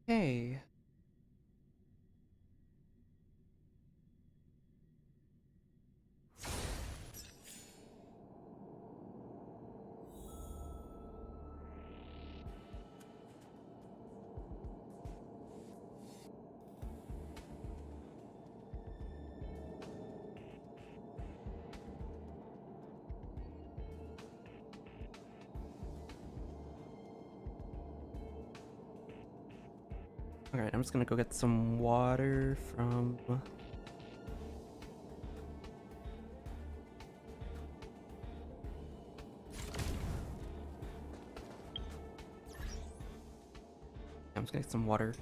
Hey. Alright, I'm just gonna go get some water from... I'm just gonna get some water.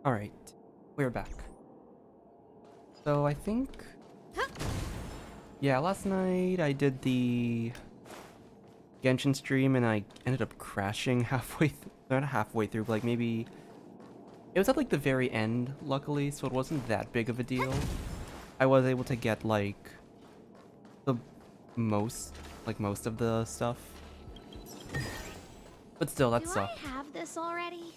Alright, we're back. So I think... Yeah, last night I did the Genshin stream and I ended up crashing halfway not halfway through, but like maybe... It was at like the very end, luckily, so it wasn't that big of a deal. I was able to get like the most of the stuff. But still, that sucked. Do I have this already?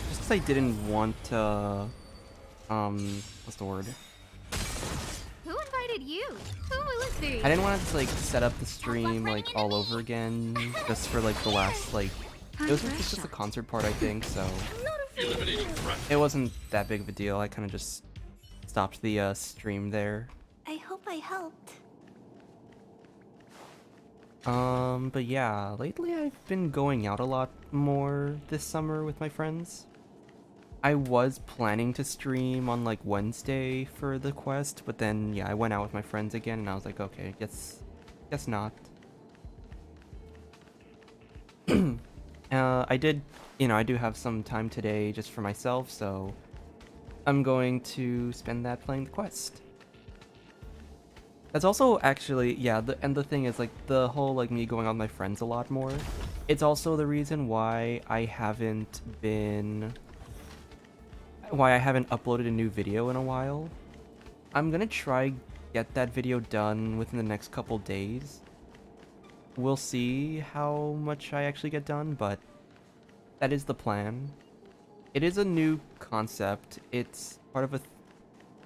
Just because I didn't want to, what's the word? Who invited you? Who will it be? I didn't want to just like set up the stream like all over again just for like the last like, it was just a concert part I think, so it wasn't that big of a deal. I kind of just stopped the stream there. I hope I helped. But yeah, lately I've been going out a lot more this summer with my friends. I was planning to stream on like Wednesday for the quest, but then yeah, I went out with my friends again and I was like, okay, guess not. I did, I do have some time today just for myself, so I'm going to spend that playing the quest. That's also actually, yeah, and the thing is, like, the whole, like, me going out with my friends a lot more, it's also the reason why I haven't uploaded a new video in a while. I'm gonna try get that video done within the next couple days. We'll see how much I actually get done, but that is the plan. It is a new concept. It's part of a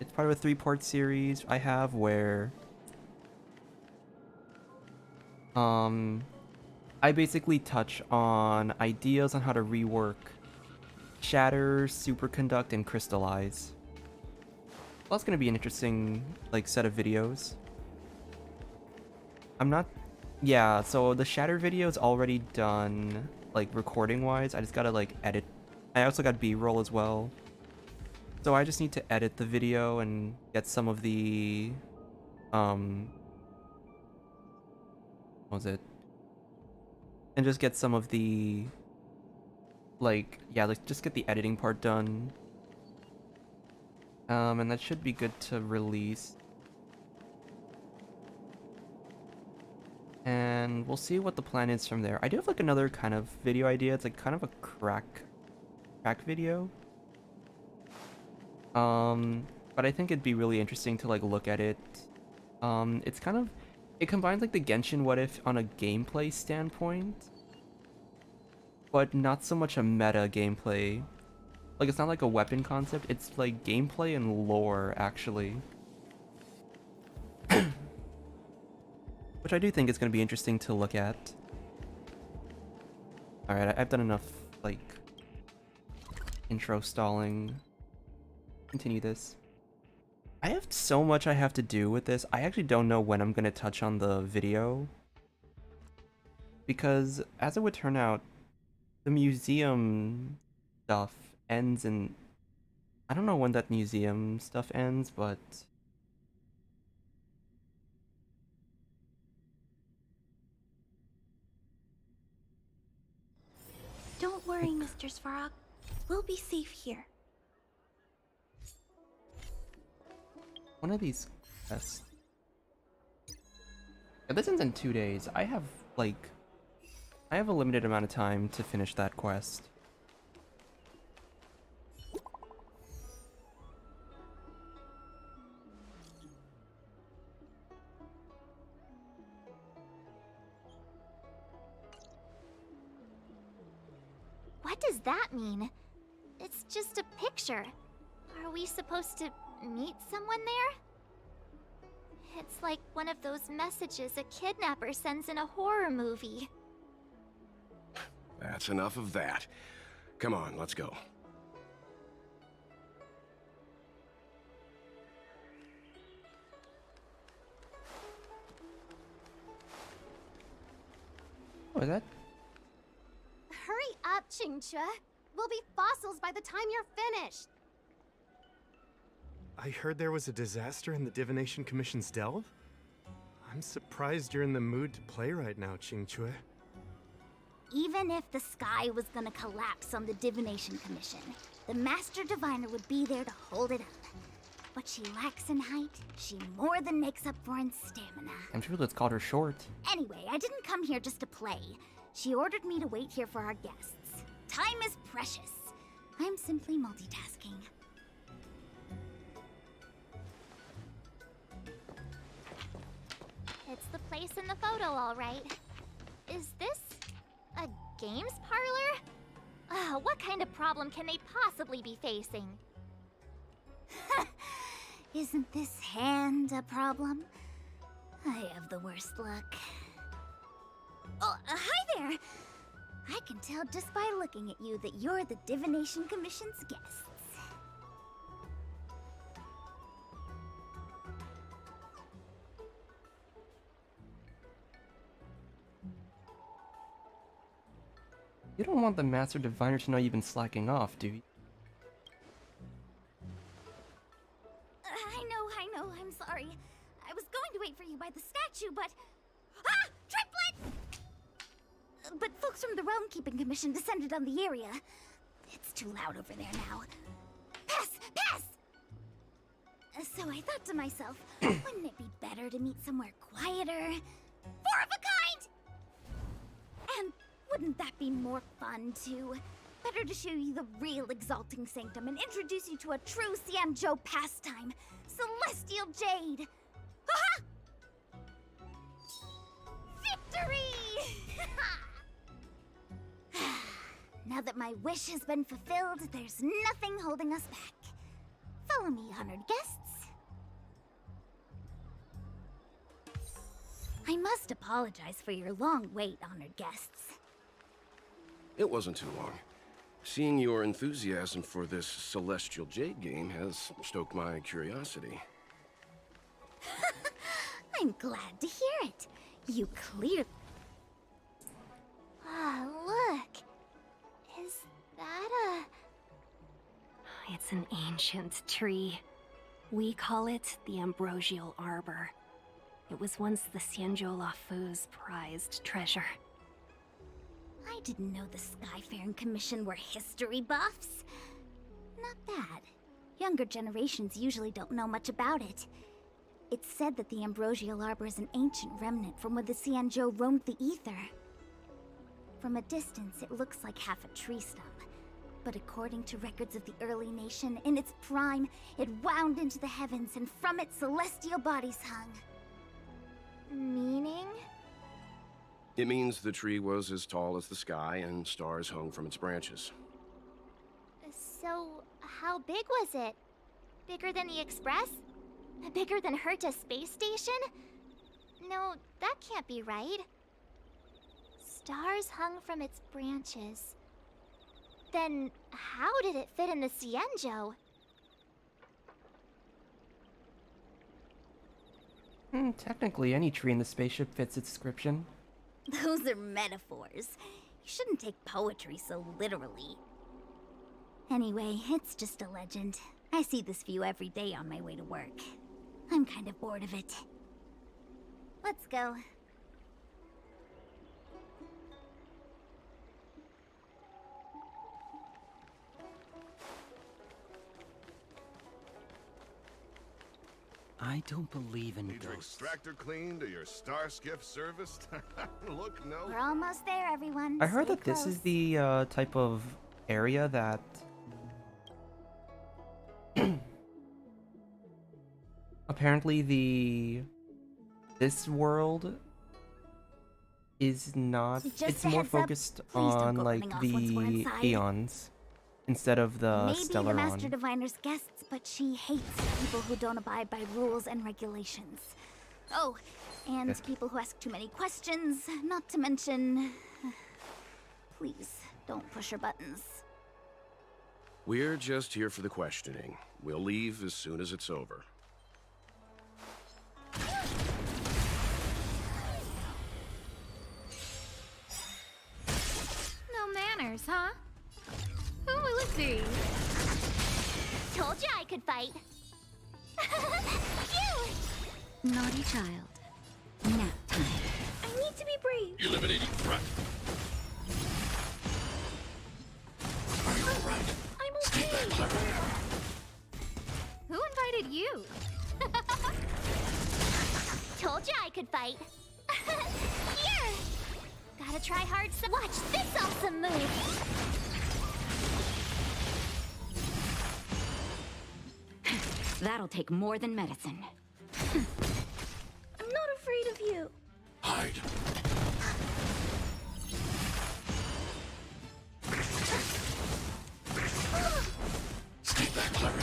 3-part series I have where I basically touch on ideas on how to rework shatter, superconduct, and crystallize. Well, that's gonna be an interesting like set of videos. Yeah, so the shatter video is already done, like recording wise. I just gotta like edit. I also got B-roll as well. So I just need to edit the video and get some of the what was it? And just get some of the like just get the editing part done. And that should be good to release. And we'll see what the plan is from there. I do have like another kind of video idea. It's like kind of a crack video. But I think it'd be really interesting to like look at it. It's kind of, it combines like the Genshin What If on a gameplay standpoint, but not so much a meta gameplay. Like it's not like a weapon concept, it's like gameplay and lore actually. which I do think is going to be interesting to look at. Alright, I've done enough, like, intro stalling. Continue this. I have so much I have to do with this. I actually don't know when I'm going to touch on the video. Because, as it would turn out, the museum stuff ends in... I don't know when that museum stuff ends, but... Don't worry, Mr. Svarog. We'll be safe here. One of these quests... Yeah, this ends in 2 days. I have, like... I have a limited amount of time to finish that quest. What does that mean? It's just a picture. Are we supposed to meet someone there? It's like one of those messages a kidnapper sends in a horror movie. That's enough of that. Come on, let's go. Oh, is that? Hurry up, Xianzhou. We'll be fossils by the time you're finished. I heard there was a disaster in the Divination Commission's delve? I'm surprised you're in the mood to play right now, Xianzhou. Even if the sky was gonna collapse on the Divination Commission, the Master Diviner would be there to hold it up. What she lacks in height, she more than makes up for in stamina. I'm sure that's called her short. Anyway, I didn't come here just to play. She ordered me to wait here for our guests. Time is precious. I'm simply multitasking. It's the place in the photo, all right. Is this a games parlor? What kind of problem can they possibly be facing? Isn't this hand a problem? I have the worst luck. Oh, hi there! I can tell just by looking at you that you're the Divination Commission's guests. You don't want the Master Diviner to know you've been slacking off, do you? I know, I'm sorry. I was going to wait for you by the statue, but... Ah! Triplet! But folks from the Realm Keeping Commission descended on the area. It's too loud over there now. Pass! Pass! So I thought to myself, wouldn't it be better to meet somewhere quieter? Four of a kind! And wouldn't that be more fun, too? Better to show you the real Exalting Sanctum and introduce you to a true Xianzhou pastime, Celestial Jade! Ha-ha! Victory! Now that my wish has been fulfilled, there's nothing holding us back. Follow me, honored guests. I must apologize for your long wait, honored guests. It wasn't too long. Seeing your enthusiasm for this Celestial Jade game has stoked my curiosity. I'm glad to hear it. You clearly... Ah, look. Is that It's an ancient tree. We call it the Ambrosial Arbor. It was once the Xianzhou Luofu's prized treasure. I didn't know the Skyfaring Commission were history buffs. Not bad. Younger generations usually don't know much about it. It's said that the Ambrosial Arbor is an ancient remnant from when the Xianzhou roamed the ether. From a distance, it looks like half a tree stump. But according to records of the early nation, in its prime, it wound into the heavens and from it celestial bodies hung. meaning? It means the tree was as tall as the sky and stars hung from its branches. So, how big was it? Bigger than the Express? Bigger than Herta space station? No, that can't be right. Stars hung from its branches. Then how did it fit in the Xianzhou? Technically, any tree in the spaceship fits its description. Those are metaphors. You shouldn't take poetry so literally. Anyway, it's just a legend. I see this view every day on my way to work. I'm kind of bored of it. Let's go. I don't believe in Need your ghosts. extractor cleaned or your star skiff serviced? Look, no. We're almost there, everyone. I heard Stay that this is close. the type of area that apparently this world is not. Just It's a more heads up, focused please don't on go like running off once we're the inside. Aeons instead of the Maybe the Stellaron. Master Diviner's guests, but she hates people who don't abide by rules and regulations. Oh, and Okay. people who ask too many questions, not to mention... Please, don't push her buttons. We're just here for the questioning. We'll leave as soon as it's over. No manners, huh? Who will it be? Told you I could fight. Phew! Naughty child. Nap time. I need to be brave. Eliminating threat. I'm okay. Who invited you? Told you I could fight. Here! Gotta try hard so watch this awesome move! That'll take more than medicine. I'm not afraid of you. Hide. Stay back, Larry.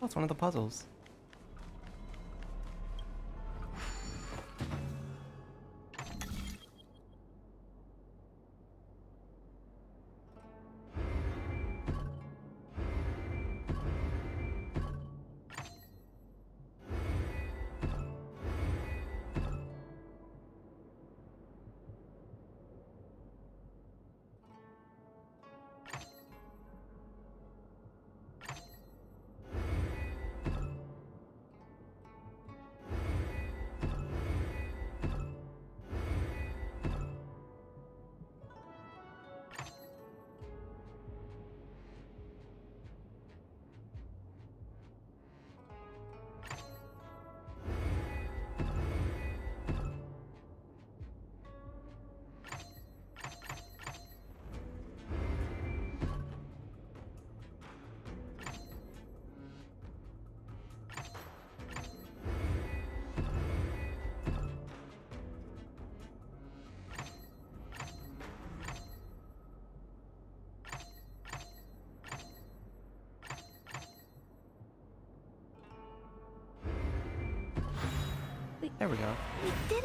Oh, it's one of the puzzles. There we go. We did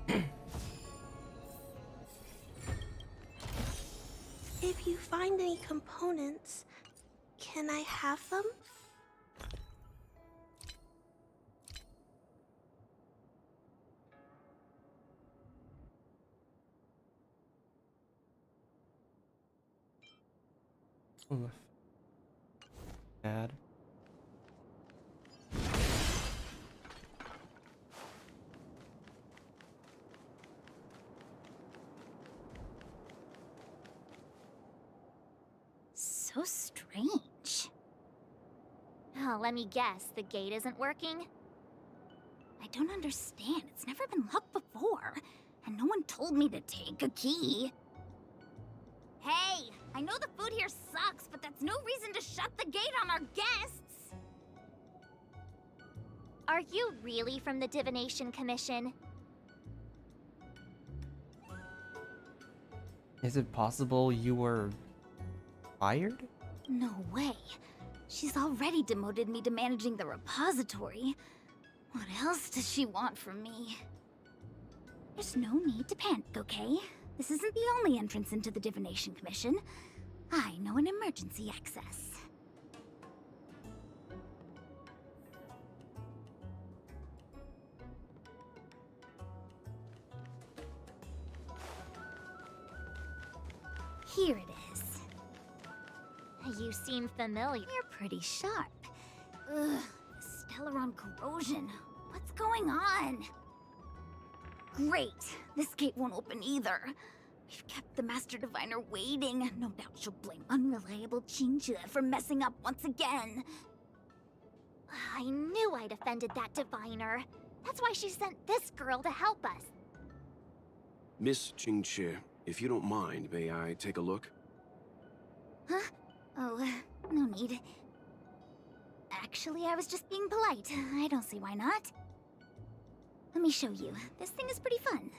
it! If you find any components, can I have them? Oof. Bad. So strange. Oh, let me guess, the gate isn't working? I don't understand. It's never been locked before. And no one told me to take a key. Hey, I know the food here sucks, but that's no reason to shut the gate on our guests! Are you really from the Divination Commission? Is it possible you were fired? No way. She's already demoted me to managing the repository. What else does she want from me? There's no need to panic, okay? This isn't the only entrance into the Divination Commission. I know an emergency access. Here it is. You seem familiar. You're pretty sharp. Ugh, Stellaron corrosion. What's going on? Great. This gate won't open either. We've kept the Master Diviner waiting. No doubt she'll blame unreliable Xianzhou for messing up once again. I knew I'd offended that diviner. That's why she sent this girl to help us. Miss Qingqi, if you don't mind, may I take a look? Huh? Oh, no need. Actually, I was just being polite. I don't see why not. Let me show you. This thing is pretty fun.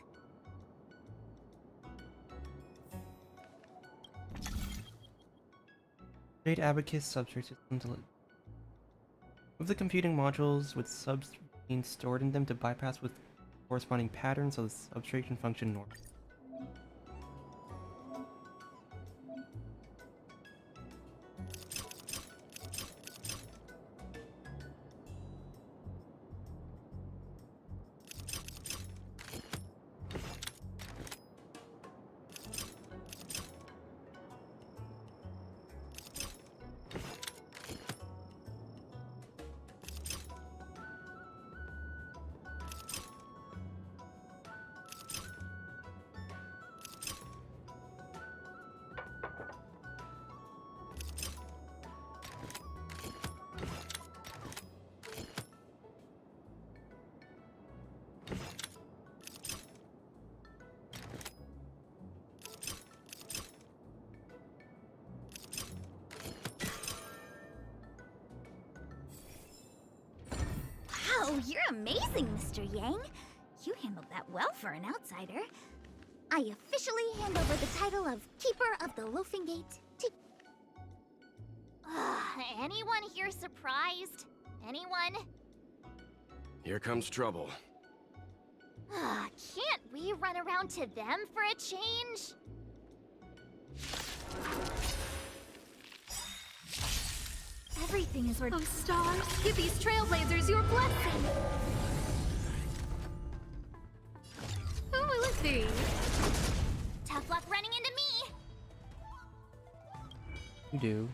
Jade Abacus substrate system to move the computing modules with subs being stored in them to bypass with corresponding patterns so the substrate can function normally. Wow, you're amazing, Mr. Yang. You handled that well for an outsider. I officially hand over the title of Keeper of the Loafing Gate to... Anyone here surprised? Anyone? Here comes trouble. Can't we run around to them for a change? Everything is Oh, stars, give these trailblazers your blessing! Who will it be? Tough luck running into me! You do.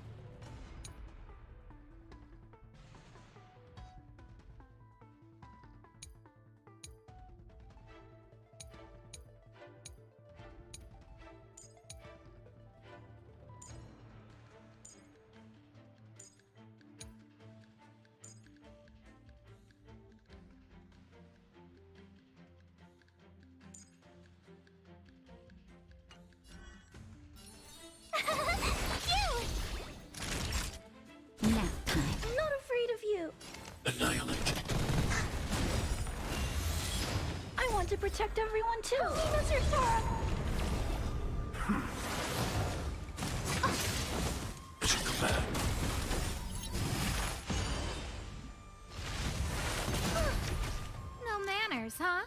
Nap time. I'm not afraid of you. Annihilate. I want to protect everyone too. Mr. Sora. Mission command. No manners, huh?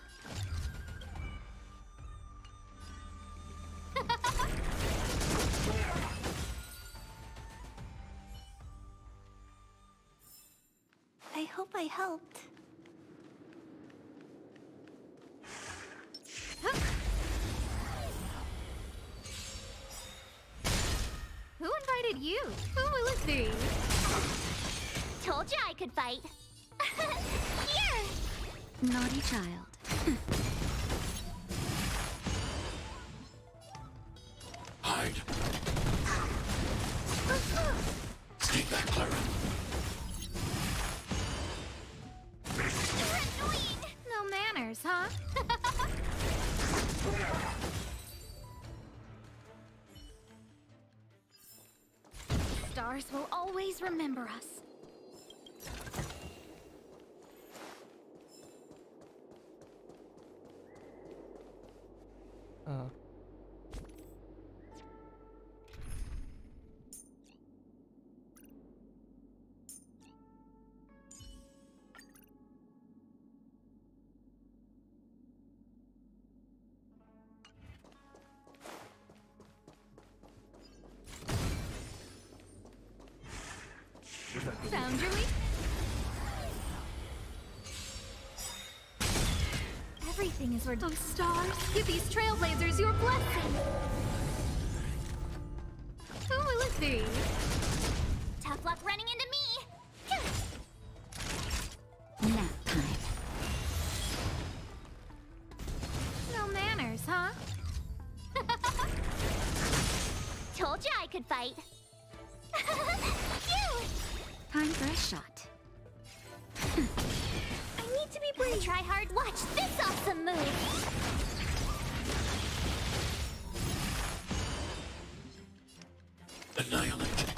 I hope I helped. Who invited you? Who will it be? Told you I could fight. Here! Naughty child. Hide. Stay back, Clara. You're annoying! No manners, huh? stars will always remember us. Uh. Found your way? Everything is where those stars give these trailblazers your blessing. Who will it be? Tough luck running into me! Nap time. No manners, huh? Told you I could fight. Phew! Time for a shot. I need to be brave. Try hard. Watch this awesome move. Annihilate.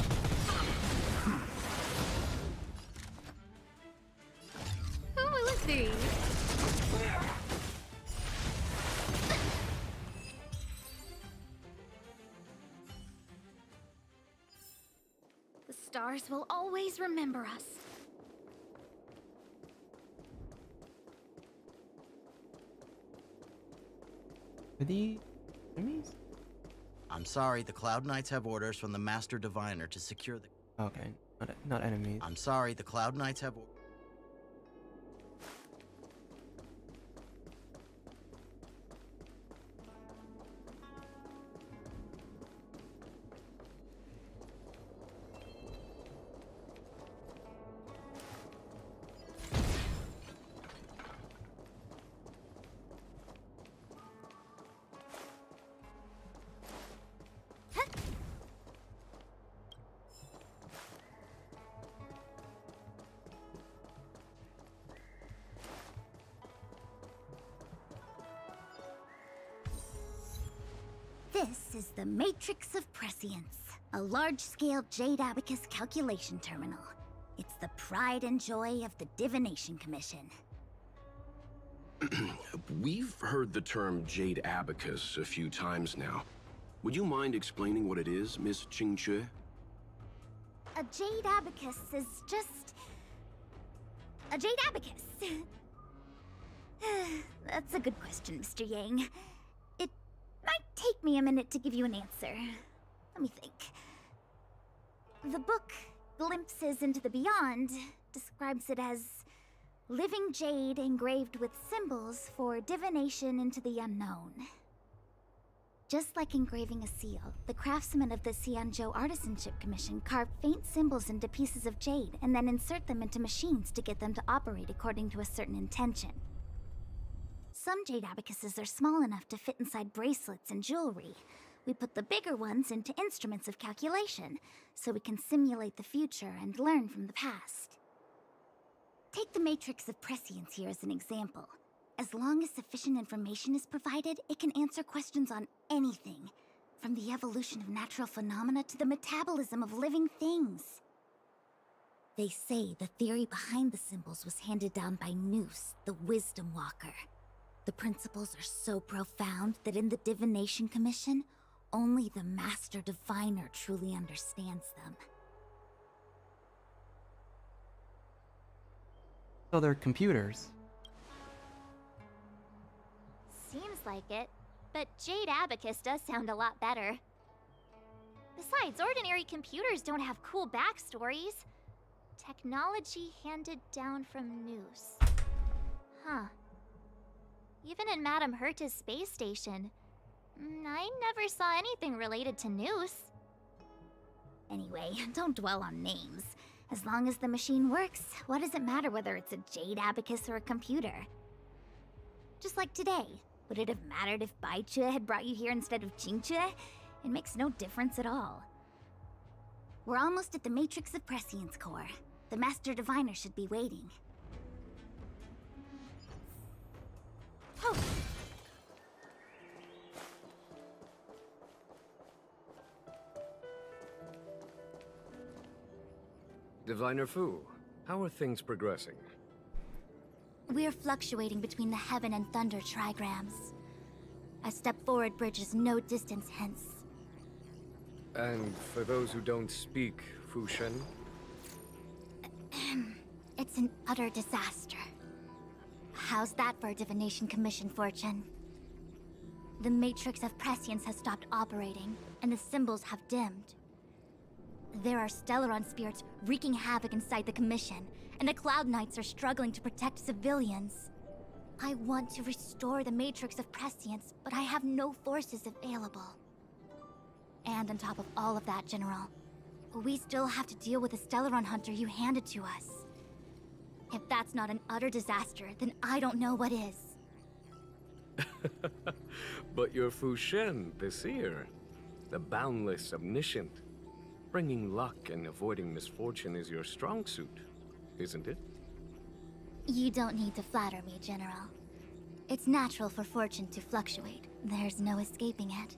Who will it be? The stars will always remember us. Are the enemies? I'm sorry, the Cloud Knights have orders from the Master Diviner to secure the... Okay, not enemies. I'm sorry, the Cloud Knights have... This is the Matrix of Prescience, a large-scale Jade Abacus calculation terminal. It's the pride and joy of the Divination Commission. We've heard the term Jade Abacus a few times now. Would you mind explaining what it is, Miss Qingque? A Jade Abacus is just... a Jade Abacus. That's a good question, Mr. Yang. It might take me a minute to give you an answer. Let me think. The book, Glimpses into the Beyond, describes it as living jade engraved with symbols for divination into the unknown. Just like engraving a seal, the craftsmen of the Xianzhou Artisanship Commission carve faint symbols into pieces of jade and then insert them into machines to get them to operate according to a certain intention. Some jade abacuses are small enough to fit inside bracelets and jewelry. We put the bigger ones into instruments of calculation, so we can simulate the future and learn from the past. Take the Matrix of Prescience here as an example. As long as sufficient information is provided, it can answer questions on anything, from the evolution of natural phenomena to the metabolism of living things. They say the theory behind the symbols was handed down by Noose, the Wisdom Walker. The principles are so profound that in the Divination Commission, only the Master Diviner truly understands them. So they're computers. Seems like it, but Jade Abacus does sound a lot better. Besides, ordinary computers don't have cool backstories. Technology handed down from Noose. Huh. Even in Madame Herta's space station, I never saw anything related to Noose. Anyway, don't dwell on names. As long as the machine works, what does it matter whether it's a Jade Abacus or a computer? Just like today. Would it have mattered if Baichue had brought you here instead of Qingque? It makes no difference at all. We're almost at the Matrix of Prescience core. The Master Diviner should be waiting. Oh! Diviner Fu, how are things progressing? We're fluctuating between the heaven and thunder trigrams. A step forward bridges no distance hence. And for those who don't speak Fu Shen? It's an utter disaster. How's that for a divination commission fortune? The matrix of prescience has stopped operating, and the symbols have dimmed. There are Stellaron spirits wreaking havoc inside the commission, and the Cloud Knights are struggling to protect civilians. I want to restore the matrix of prescience, but I have no forces available. And on top of all of that, General, we still have to deal with the Stellaron hunter you handed to us. If that's not an utter disaster, then I don't know what is. But you're Fu Shen, the seer. The boundless, omniscient. Bringing luck and avoiding misfortune is your strong suit, isn't it? You don't need to flatter me, General. It's natural for fortune to fluctuate. There's no escaping it.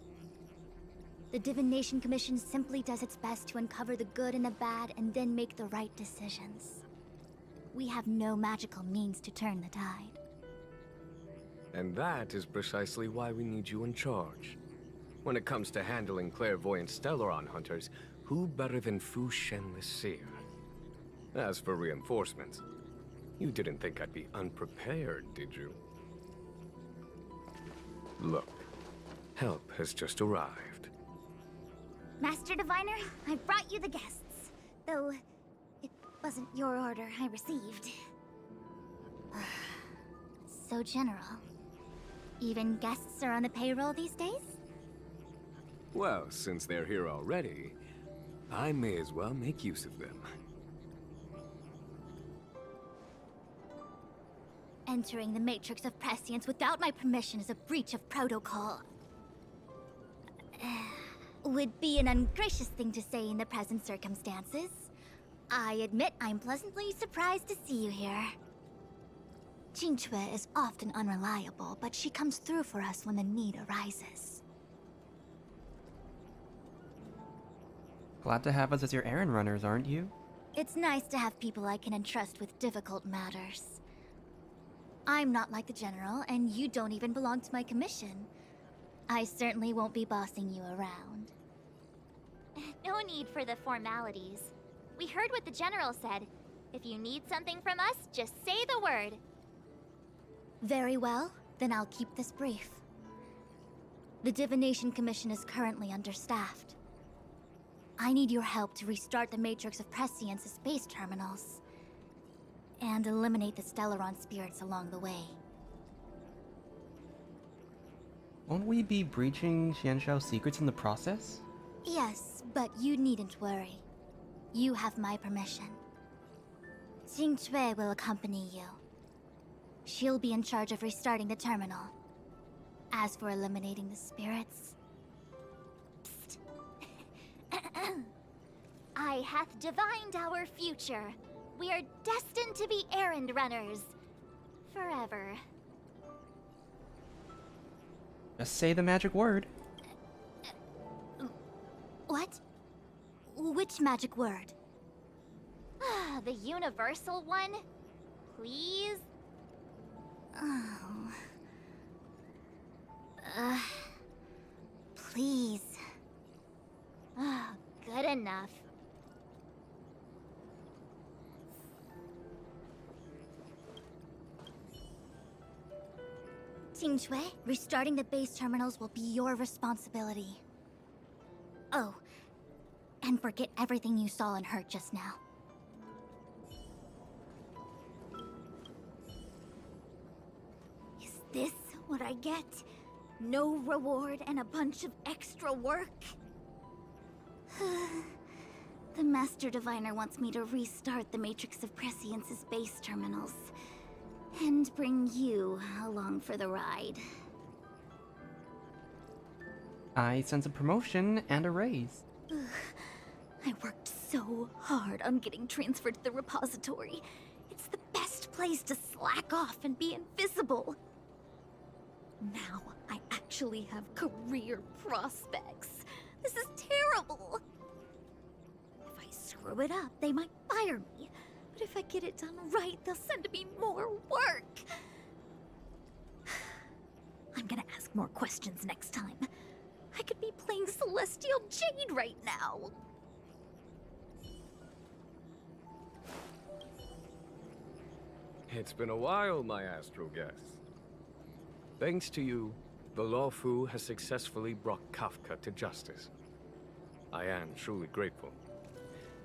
The Divination Commission simply does its best to uncover the good and the bad and then make the right decisions. We have no magical means to turn the tide. And that is precisely why we need you in charge. When it comes to handling clairvoyant Stellaron hunters, who better than Fu Shen the Seer? As for reinforcements, you didn't think I'd be unprepared, did you? Look, help has just arrived. Master Diviner, I brought you the guests. Though, it wasn't your order I received. So, General, even guests are on the payroll these days? Well, since they're here already, I may as well make use of them. Entering the Matrix of Prescience without my permission is a breach of protocol. Would be an ungracious thing to say in the present circumstances. I admit I'm pleasantly surprised to see you here. Qingque is often unreliable, but she comes through for us when the need arises. Glad to have us as your errand runners, aren't you? It's nice to have people I can entrust with difficult matters. I'm not like the General, and you don't even belong to my commission. I certainly won't be bossing you around. No need for the formalities. We heard what the General said. If you need something from us, just say the word. Very well, then I'll keep this brief. The Divination Commission is currently understaffed. I need your help to restart the Matrix of Prescience's space terminals, and eliminate the Stellaron spirits along the way. Won't we be breaching Xianzhou's secrets in the process? Yes, but you needn't worry. You have my permission. Qingque will accompany you. She'll be in charge of restarting the terminal. As for eliminating the spirits... Psst. I hath divined our future. We are destined to be errand runners. Forever. Just say the magic word. What? Which magic word? The universal one? Please? Oh. Please. Good enough. Qingque, restarting the base terminals will be your responsibility. Oh, and forget everything you saw and heard just now. Is this what I get? No reward and a bunch of extra work? The Master Diviner wants me to restart the Matrix of Prescience's base terminals. And bring you along for the ride. I sense a promotion and a raise. I worked so hard on getting transferred to the repository. It's the best place to slack off and be invisible. Now I actually have career prospects. This is terrible. If I screw screw it up, they might fire me. But if I get it done right, they'll send me more work. I'm gonna ask more questions next time. I could be playing Celestial Jade right now. It's been a while, my astral guest. Thanks to you, the Luofu has successfully brought Kafka to justice. I am truly grateful.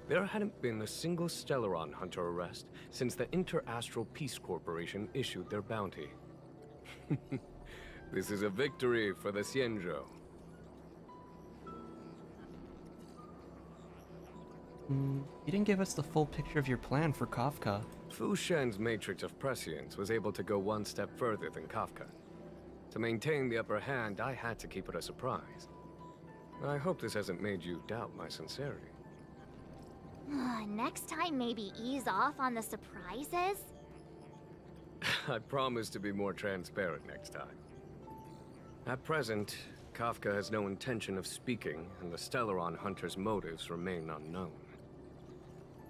There hadn't been a single Stellaron hunter arrest since the Inter-Astral Peace Corporation issued their bounty. This is a victory for the Xianzhou. You didn't give us the full picture of your plan for Kafka. Fu Shen's matrix of prescience was able to go one step further than Kafka. To maintain the upper hand, I had to keep it a surprise. I hope this hasn't made you doubt my sincerity. Next time, maybe ease off on the surprises? I promise to be more transparent next time. At present, Kafka has no intention of speaking, and the Stellaron hunter's motives remain unknown.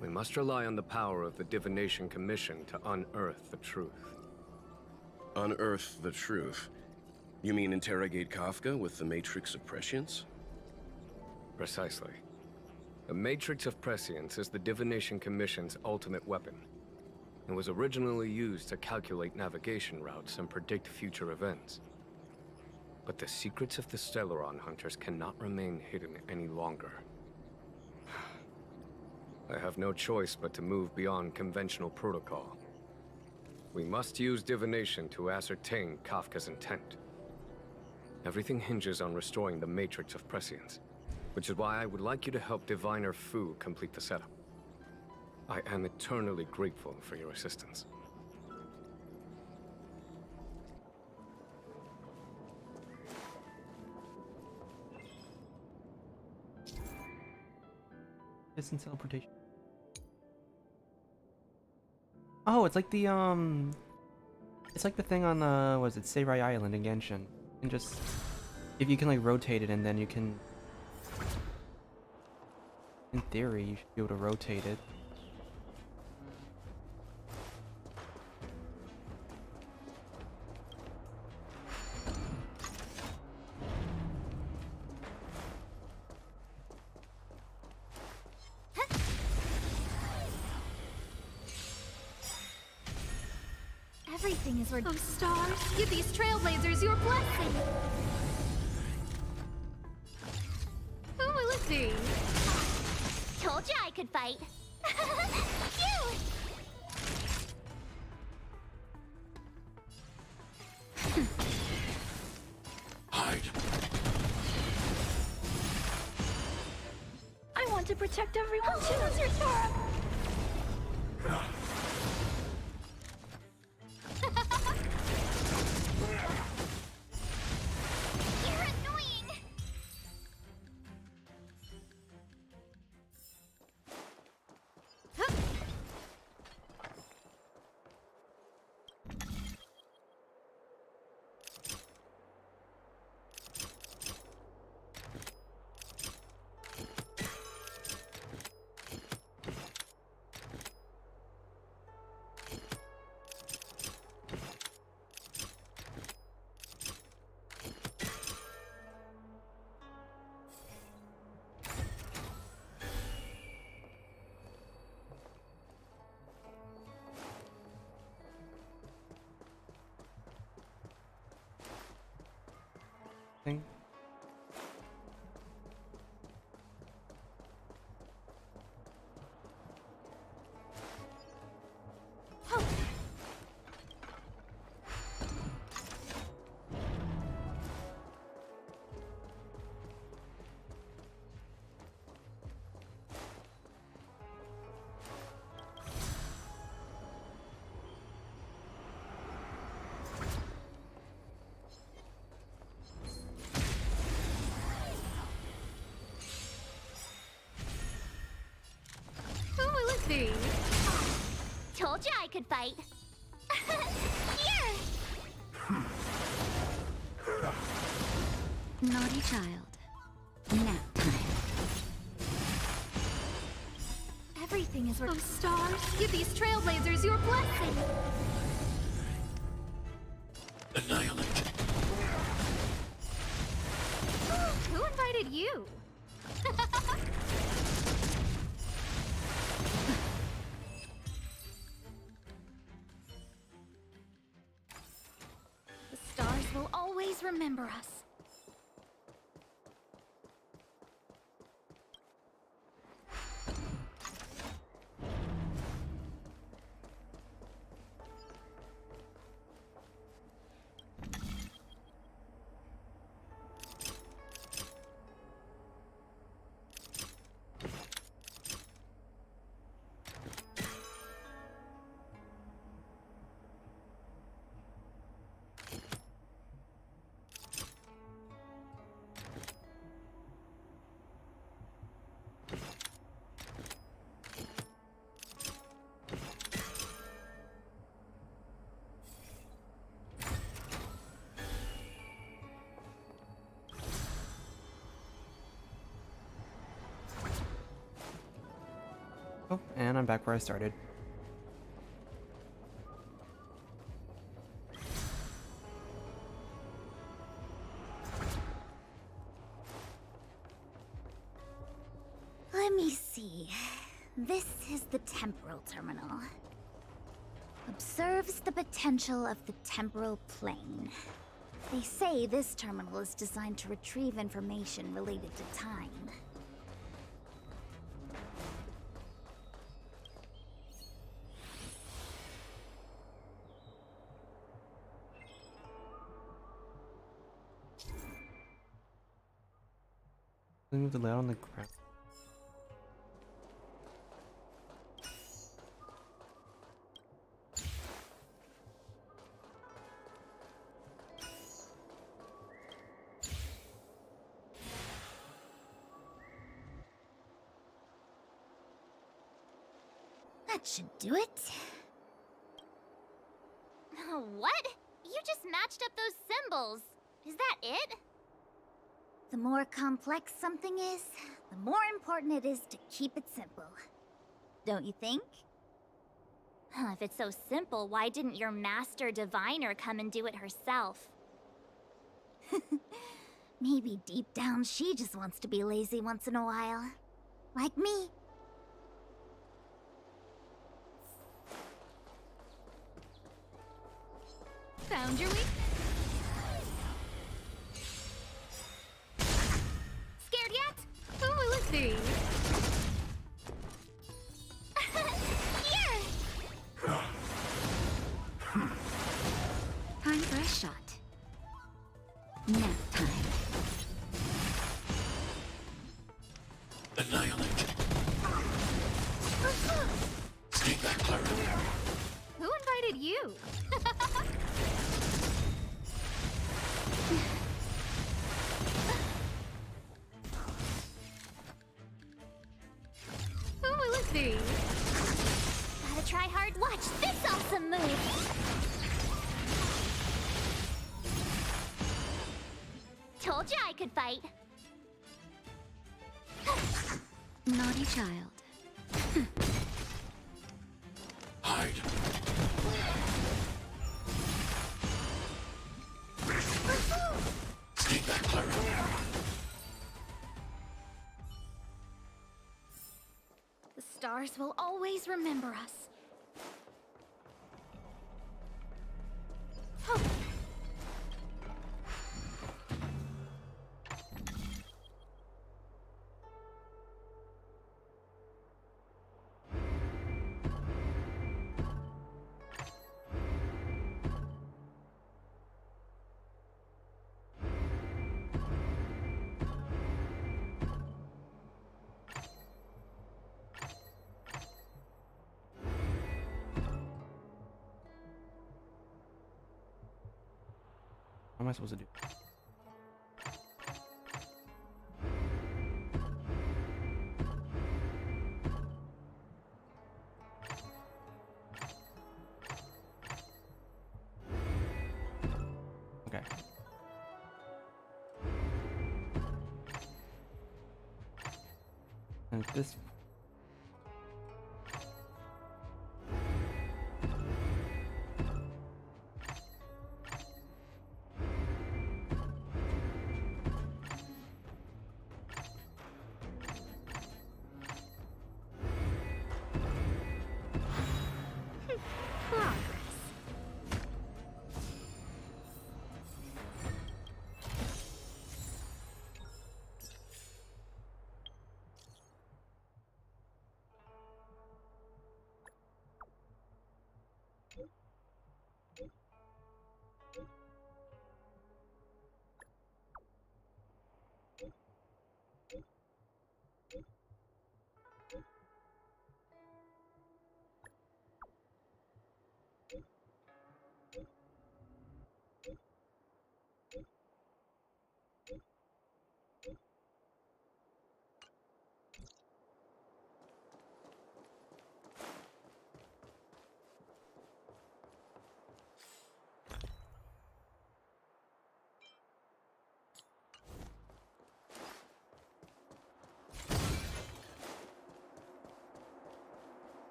We must rely on the power of the Divination Commission to unearth the truth. Unearth the truth? You mean interrogate Kafka with the Matrix of Prescience? Precisely. The Matrix of Prescience is the Divination Commission's ultimate weapon. It was originally used to calculate navigation routes and predict future events. But the secrets of the Stellaron hunters cannot remain hidden any longer. I have no choice but to move beyond conventional protocol. We must use divination to ascertain Kafka's intent. Everything hinges on restoring the Matrix of Prescience, which is why I would like you to help Diviner Fu complete the setup. I am eternally grateful for your assistance. Distance teleportation. Oh, it's like the it's like the thing on was it Seirai Island in Genshin. You can just, if you can like rotate it, and then you can, in theory, you should be able to rotate it. Everything is oh, stars, give these trailblazers your blessing. Who will it be? Told you I could fight. Phew! Hide. I want to protect everyone. Choose your turn. You're annoying. Thing. Told you I could fight. Here! Naughty child. Nap time. as we're... Oh, stars, give these trailblazers your blessing! Annihilate. Who invited you? The stars will always remember us. Oh, and I'm back where I started. Let me see. This is the temporal terminal. Observes the potential of the temporal plane. They say this terminal is designed to retrieve information related to time. Move the layout on the ground. That should do it. What? You just matched up those symbols. Is that it? The more complex something is, the more important it is to keep it simple. Don't you think? If it's so simple, why didn't your master diviner come and do it herself? Maybe deep down she just wants to be lazy once in a while. Like me. Found your weakness? Scared yet? Who will it be? Here! Time for a shot. Nap time. Annihilate. Take back, Clara. Who invited you? Who will it be? Gotta try hard. Watch this awesome move! Told you I could fight. Naughty child. Hide. Take back, Clara. The stars will always remember us. What am I supposed to do? Okay. And this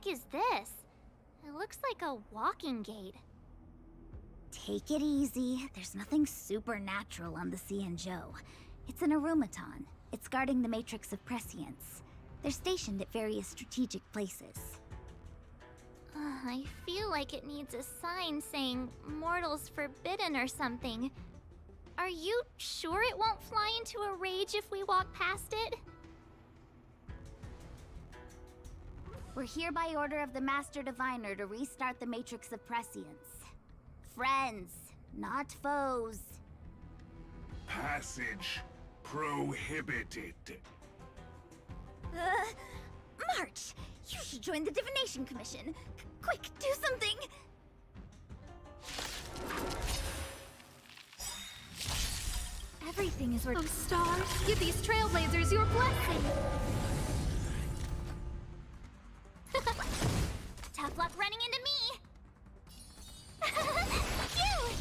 heck is this? It looks like a walking gate. Take it easy. There's nothing supernatural on the Xianzhou. It's an arumaton. It's guarding the matrix of prescience. They're stationed at various strategic places. I feel like it needs a sign saying mortals forbidden or something. Are you sure it won't fly into a rage if we walk past it? We're here by order of the Master Diviner to restart the matrix of prescience. Friends, not foes. Passage prohibited. March! You should join the Divination Commission. Quick, do something! Everything is Oh, stars, give these trailblazers your blessing! Tough luck running into me! Phew!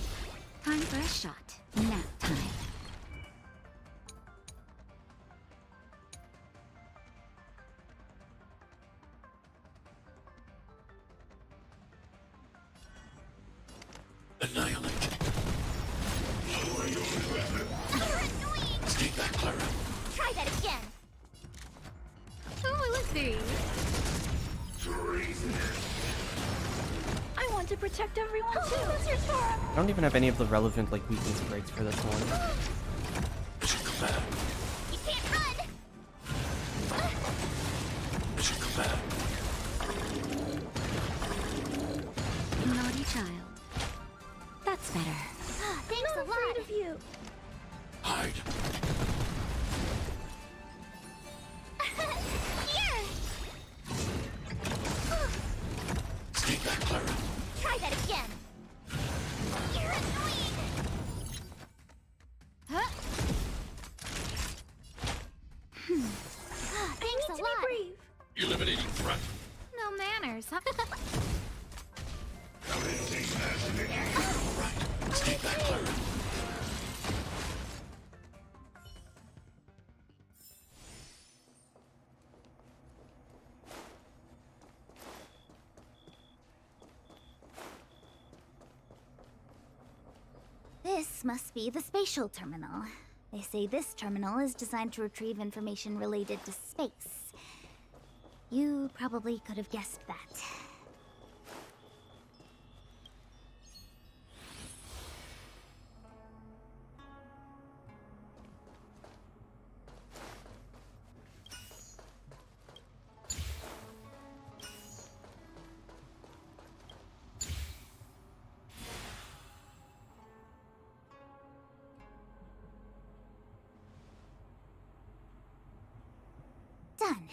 Time for a shot. Nap time. Annihilate. You're annoying! Stay back, Clara. Try that again! Oh, let's see. I want to protect everyone too. What's your turn? I don't even have any of the relevant like weakness breaks for this one. Mission command. You can't run! Mission command. Naughty child. That's better. Thanks a lot! Of you. Hide. Here! Stay back, Clara. Try that again! You're annoying! Huh? Thanks a lot! Eliminating threat. No manners, huh? Alright. Stay back, Clara. This must be the spatial terminal. They say this terminal is designed to retrieve information related to space. You probably could have guessed that. Done.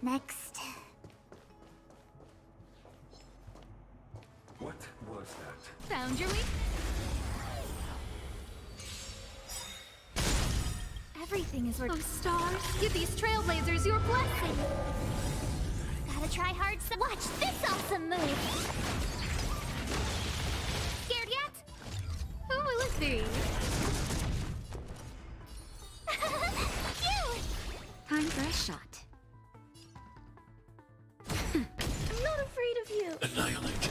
Next. What was that? Found your weak. Everything is worth. Oh, stars, give these trailblazers your blessing. Gotta try hard so watch this awesome move! Scared yet? Who will it be? Phew! Time for a shot. I'm not afraid of you. Annihilate.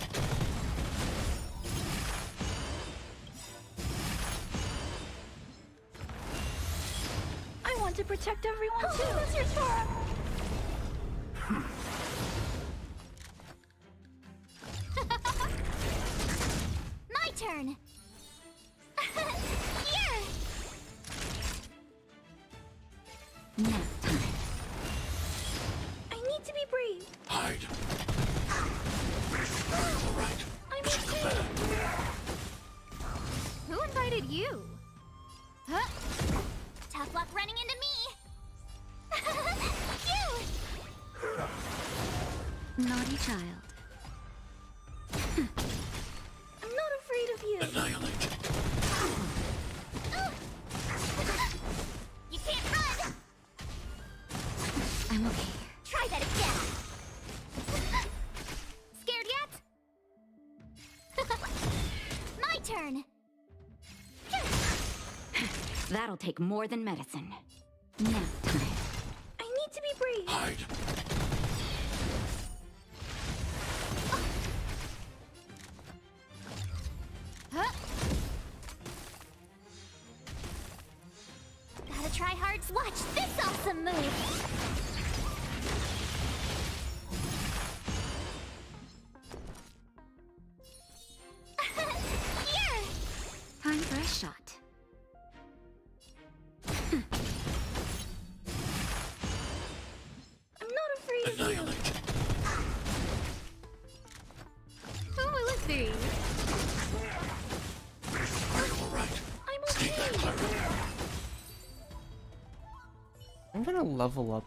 I want to protect everyone too. What's your turn? My turn! Here! Nap time. I need to be brave. Hide. Alright. I'm Mission okay. command. Who invited you? Huh? Tough luck running into me! Phew! Naughty child. I'm not afraid of you. Annihilate. You can't run! I'm okay. Try that again! Scared yet? My turn! That'll take more than medicine. Nap time. I need to be brave. Hide. Watch this awesome move! Here! Time for a shot. I'm not afraid of you. Annihilate. Who will it be? Are you alright? I'm Stay okay. back, Clara. I'm gonna level up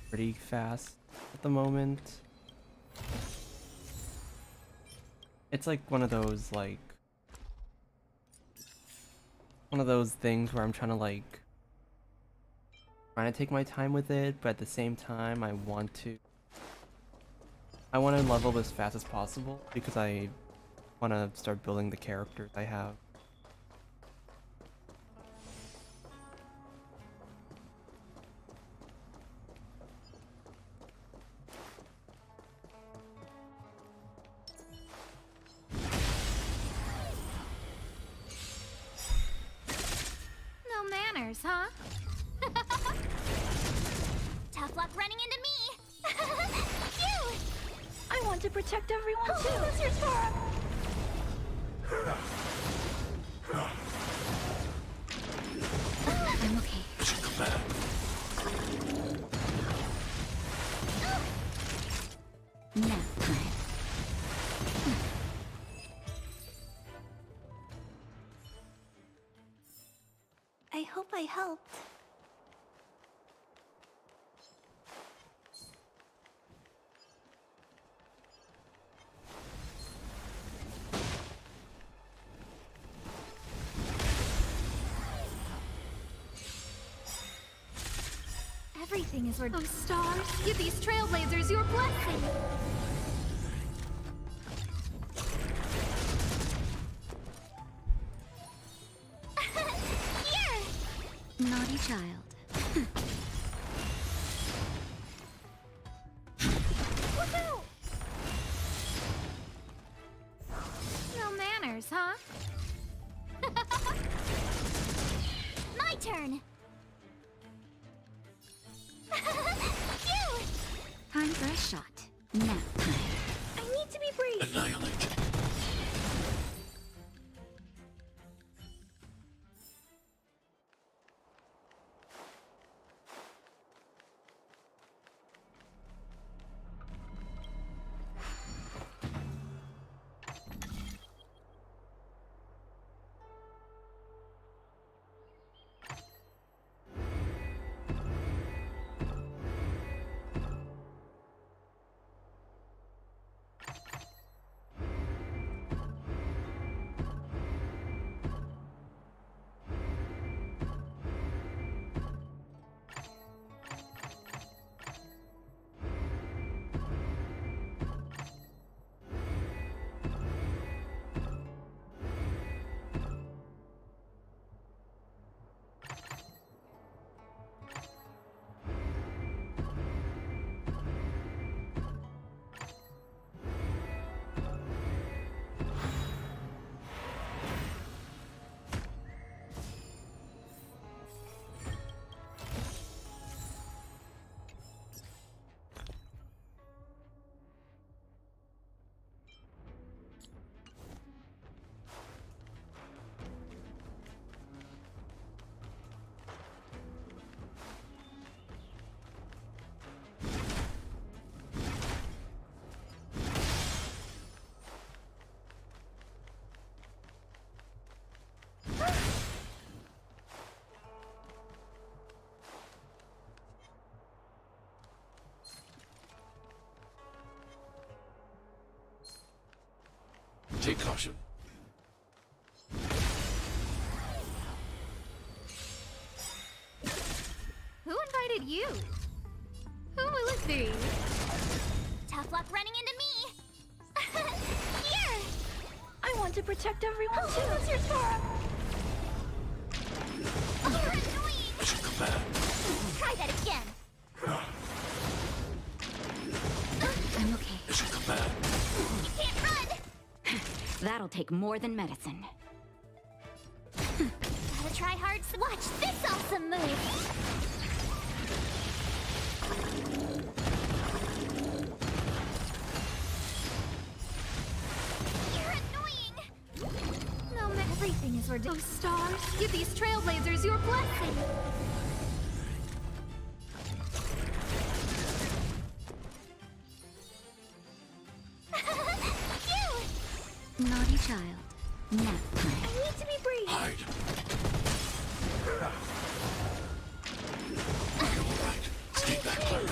pretty fast at the moment. It's like one of those things where I'm trying to take my time with it, but at the same time I want to level as fast as possible because I want to start building the characters I have. No manners, huh? Tough luck running into me! Phew! I want to protect everyone too. Who's your turn? I'm okay. Mission command. Nap time. I hope I helped. Everything is worth. Oh, stars, give these trailblazers your blessing. Here! Naughty child. Woohoo! No manners, huh? My turn! Phew! Time for a shot. Nap time. I need to be brave. Annihilate. Take caution. Who invited you? Who will it be? Tough luck running into me! Here! I want to protect everyone too. Who's your turn? Oh, you're annoying! Mission command. Try that again! I'm okay. Mission command. You can't run! That'll take more than medicine. Gotta tryhards. Watch this awesome move! You're annoying! No matter, everything is ridiculous. Oh, stars, give these trailblazers your blessing! Naughty child. Nap time. I need to be brief. Hide. You're all right. Stay back, Clara.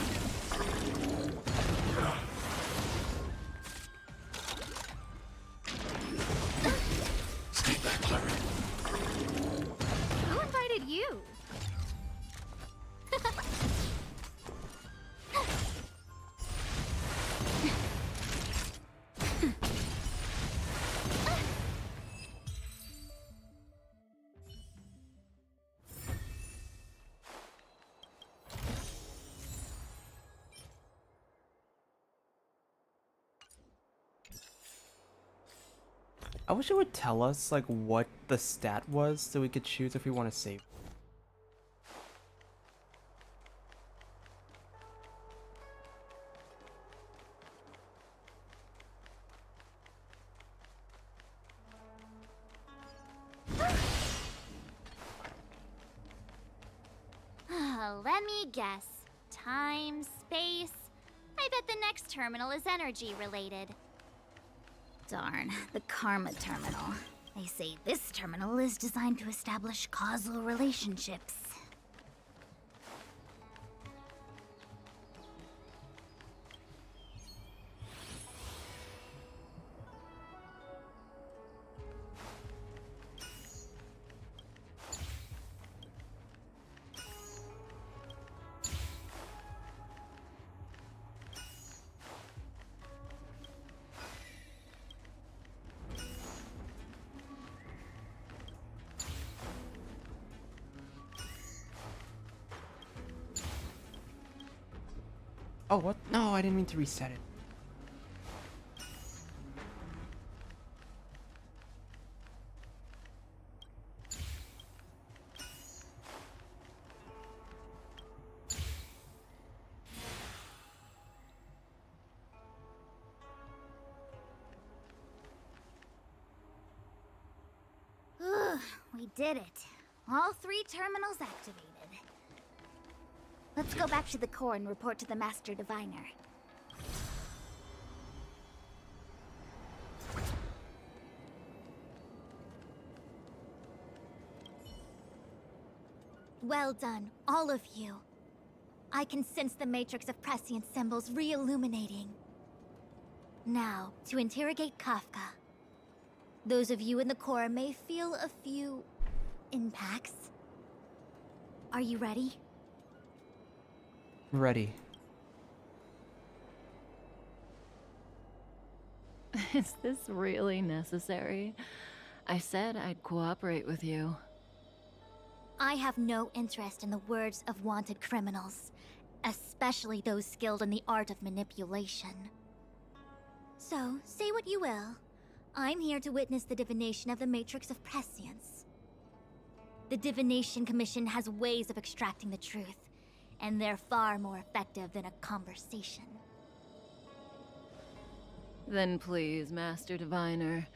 Stay back, Clara. Who invited you? I wish it would tell us like what the stat was so we could choose if we want to save. Let me guess. Time, space. I bet the next terminal is energy related. Darn, the Karma Terminal. They say this terminal is designed to establish causal relationships. Oh, what? No, I didn't mean to reset it. Ugh, we did it. All 3 terminals activated. Let's go back to the core and report to the Master Diviner. Well done, all of you. I can sense the matrix of prescient symbols re-illuminating. Now, to interrogate Kafka. Those of you in the core may feel a few impacts. Are you ready? Ready. Is this really necessary? I said I'd cooperate with you. I have no interest in the words of wanted criminals, especially those skilled in the art of manipulation. So, say what you will. I'm here to witness the divination of the Matrix of Prescience. The Divination Commission has ways of extracting the truth, and they're far more effective than a conversation. Then please, Master Diviner,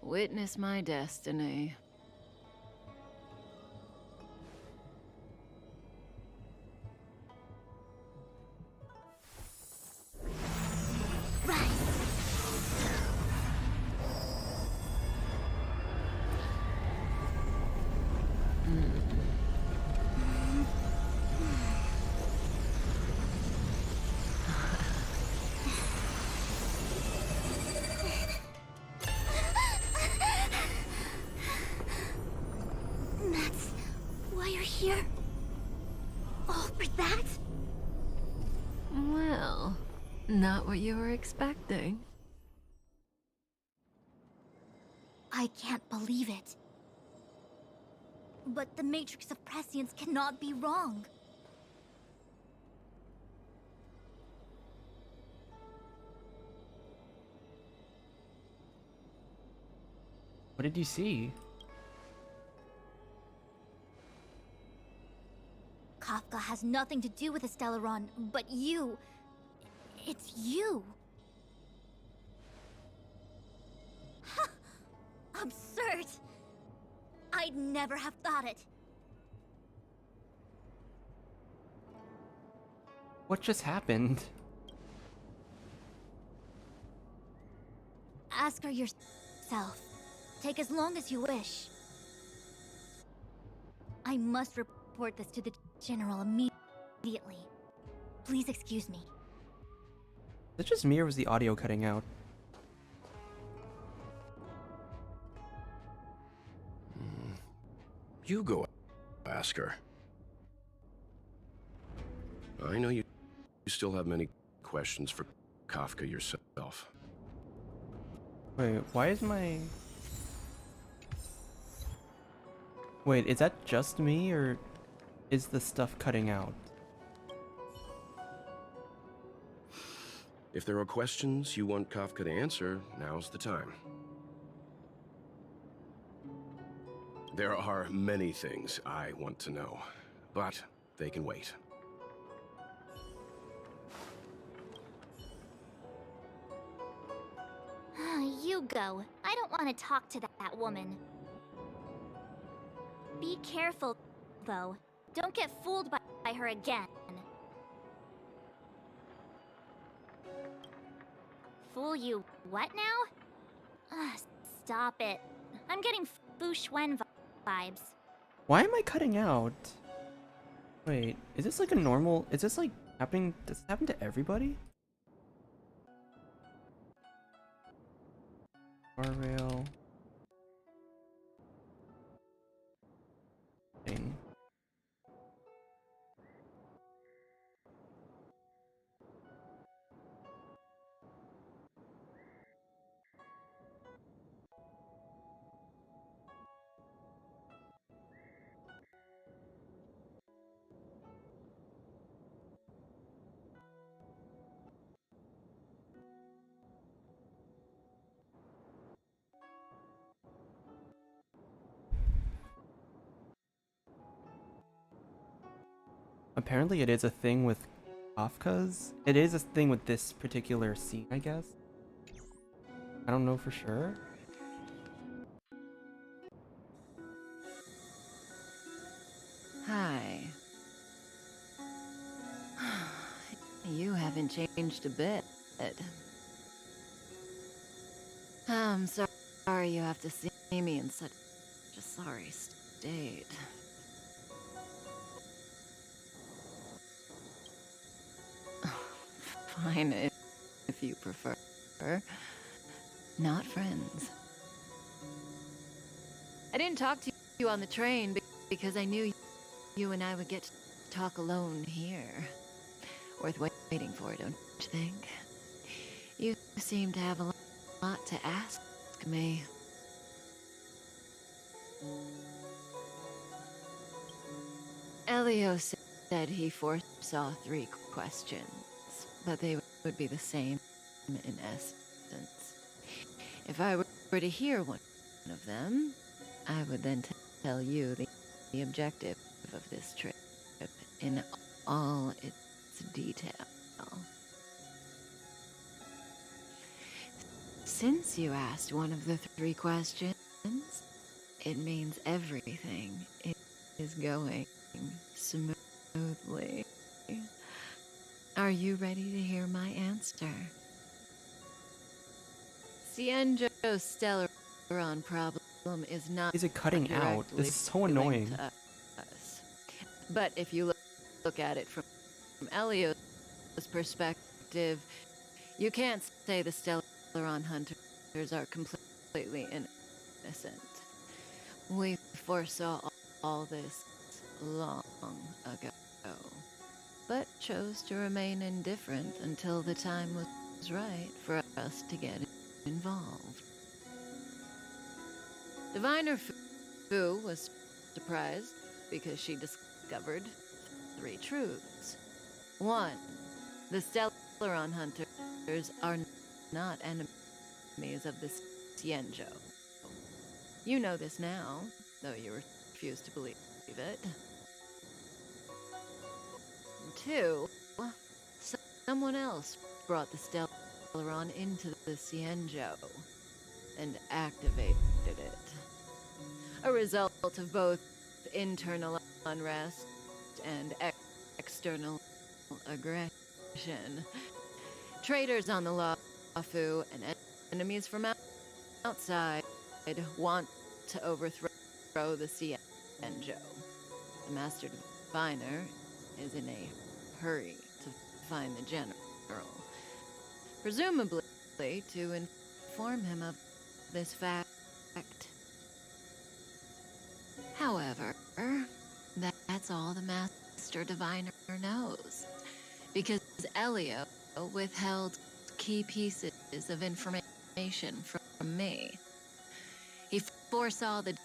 witness my destiny. That's why you're here? All for that? Well, not what you were expecting. I can't believe it. But the Matrix of Prescience cannot be wrong. What did you see? nothing to do with the Stellaron, but you. It's you. Absurd. I'd never have thought it. What just happened? Ask her yourself. Take as long as you wish. I must report this to the General immediately. Please excuse me. Is it just me or was the audio cutting out? You go ask her. I know you still have many questions for Kafka yourself. Wait, why is my... Wait, is that just me, or is the stuff cutting out? If there are questions you want Kafka to answer, now's the time. There are many things I want to know, but they can wait. You go. I don't want to talk to that woman. Be careful, though. Don't get fooled by her again. Fool you what now? Stop it. I'm getting Fu Xuan vibes. Why am I cutting out? Wait, is this like a normal... Is this like happening... Does this happen to everybody? Rail. Thing. Apparently it is a thing with Kafka's. It is a thing with this particular scene, I guess. I don't know for sure. Hi. You haven't changed a bit. I'm sorry you have to see me in such a sorry state. Fine, if you prefer. Not friends. I didn't talk to you on the train because I knew you and I would get to talk alone here. Worth waiting for, don't you think? You seem to have a lot to ask me. Elio said he foresaw 3 questions, but they would be the same in essence. If I were to hear one of them, I would then tell you the objective of this trip in all its detail. Since you asked one of the 3 questions, it means everything is going smoothly. Are you ready to hear my answer? Xianzhou's Stellaron problem is not... Is it cutting out? This is so annoying. Us. But if you look at it from Elio's perspective, you can't say the Stellaron hunters are completely innocent. We foresaw all this long ago, but chose to remain indifferent until the time was right for us to get involved. Diviner Fu was surprised because she discovered 3 truths. 1, the Stellaron hunters are not enemies of the Xianzhou. You know this now, though you refuse to believe it. 2, someone else brought the Stellaron into the Xianzhou and activated it. A result of both internal unrest and external aggression. Traitors on the Luofu and enemies from outside want to overthrow the Xianzhou. The Master Diviner is in a hurry to find the general, presumably to inform him of this fact. However, that's all the Master Diviner knows, because Elio withheld key pieces of information from me. He foresaw the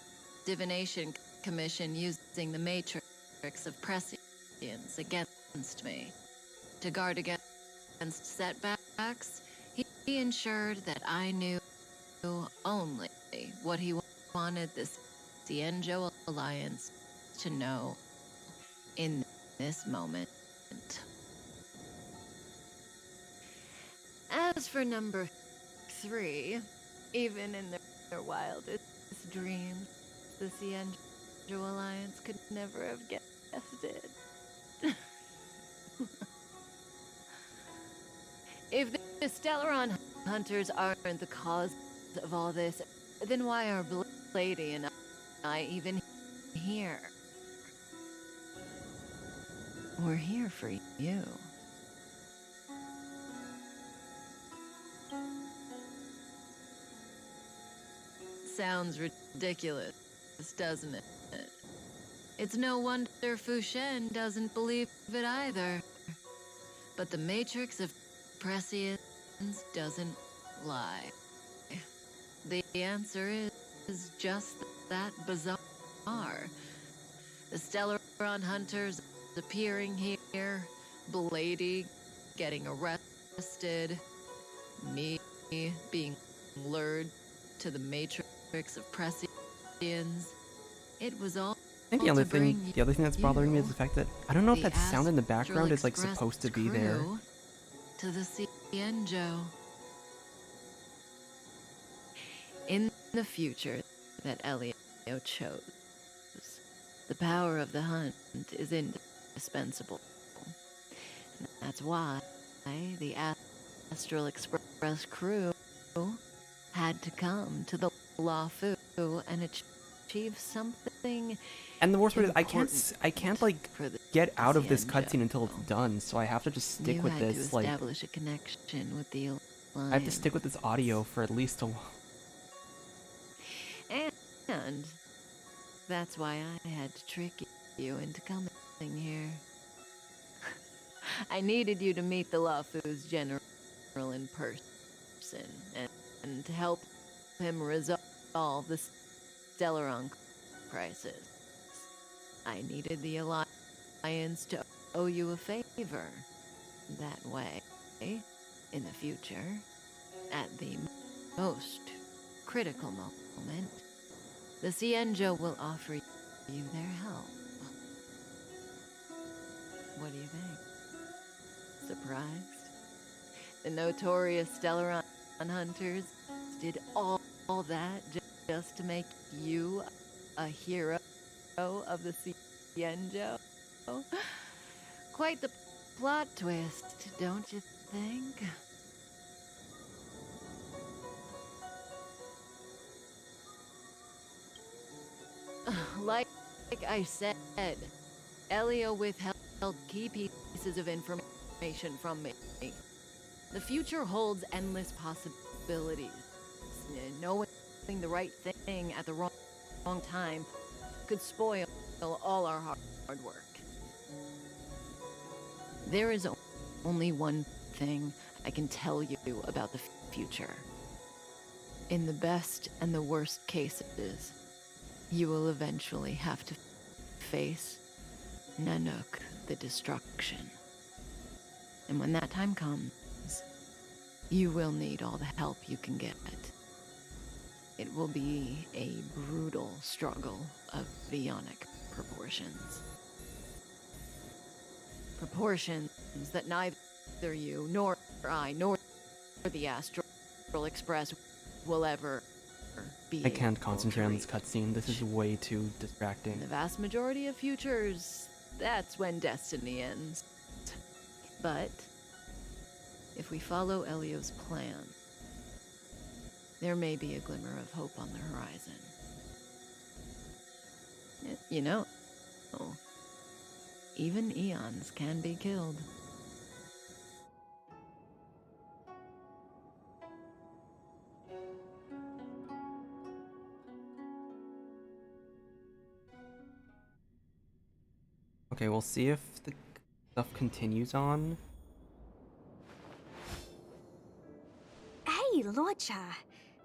Divination Commission using the matrix of prescience against me. To guard against setbacks, he ensured that I knew only what he wanted the Xianzhou Alliance to know in this moment. As for number 3, even in their wildest dreams, the Xianzhou Alliance could never have guessed it. If the Stellaron hunters aren't the cause of all this, then why are Lady and I even here? We're here for you. Sounds ridiculous, doesn't it? It's no wonder Fu Shen doesn't believe it either. But the matrix of prescience doesn't lie. The answer is just that bizarre. The Stellaron hunters appearing here, Blady getting arrested, me being lured to the matrix of prescience. It was all. I think the other thing that's bothering me is the fact that I don't know if that sound in the background is like supposed to be there. To the Xianzhou. In the future that Elio chose, the power of the hunt is indispensable. And that's why the Astral Express crew had to come to the Luofu and achieve something. And the worst part is I can't like get out of this cutscene until it's done, so I have to just stick with this. Like, establish a connection with the Alliance. I have to stick with this audio for at least a while. And that's why I had to trick you into coming here. I needed you to meet the Luofu's general in person, and to help him resolve the Stellaron crisis. I needed the Alliance to owe you a favor. That way, in the future, at the most critical moment, the Xianzhou will offer you their help. What do you think? Surprised? The notorious Stellaron hunters did all that just to make you a hero of the Xianzhou? Quite the plot twist, don't you think? Like I said, Elio withheld key pieces of information from me. The future holds endless possibilities. Knowing the right thing at the wrong time could spoil all our hard work. There is only one thing I can tell you about the future. In the best and the worst cases, you will eventually have to face Nanook the Destruction. And when that time comes, you will need all the help you can get. It will be a brutal struggle of bionic proportions. proportions that neither you, nor I, nor the Astral Express will ever be I can't able concentrate to on this reach. cutscene. This is way too In distracting. the vast majority of futures, that's when destiny ends. But if we follow Elio's plan, there may be a glimmer of hope on the horizon. You know, even eons can be killed. Okay, we'll see if the stuff continues on. Hey, Luocha.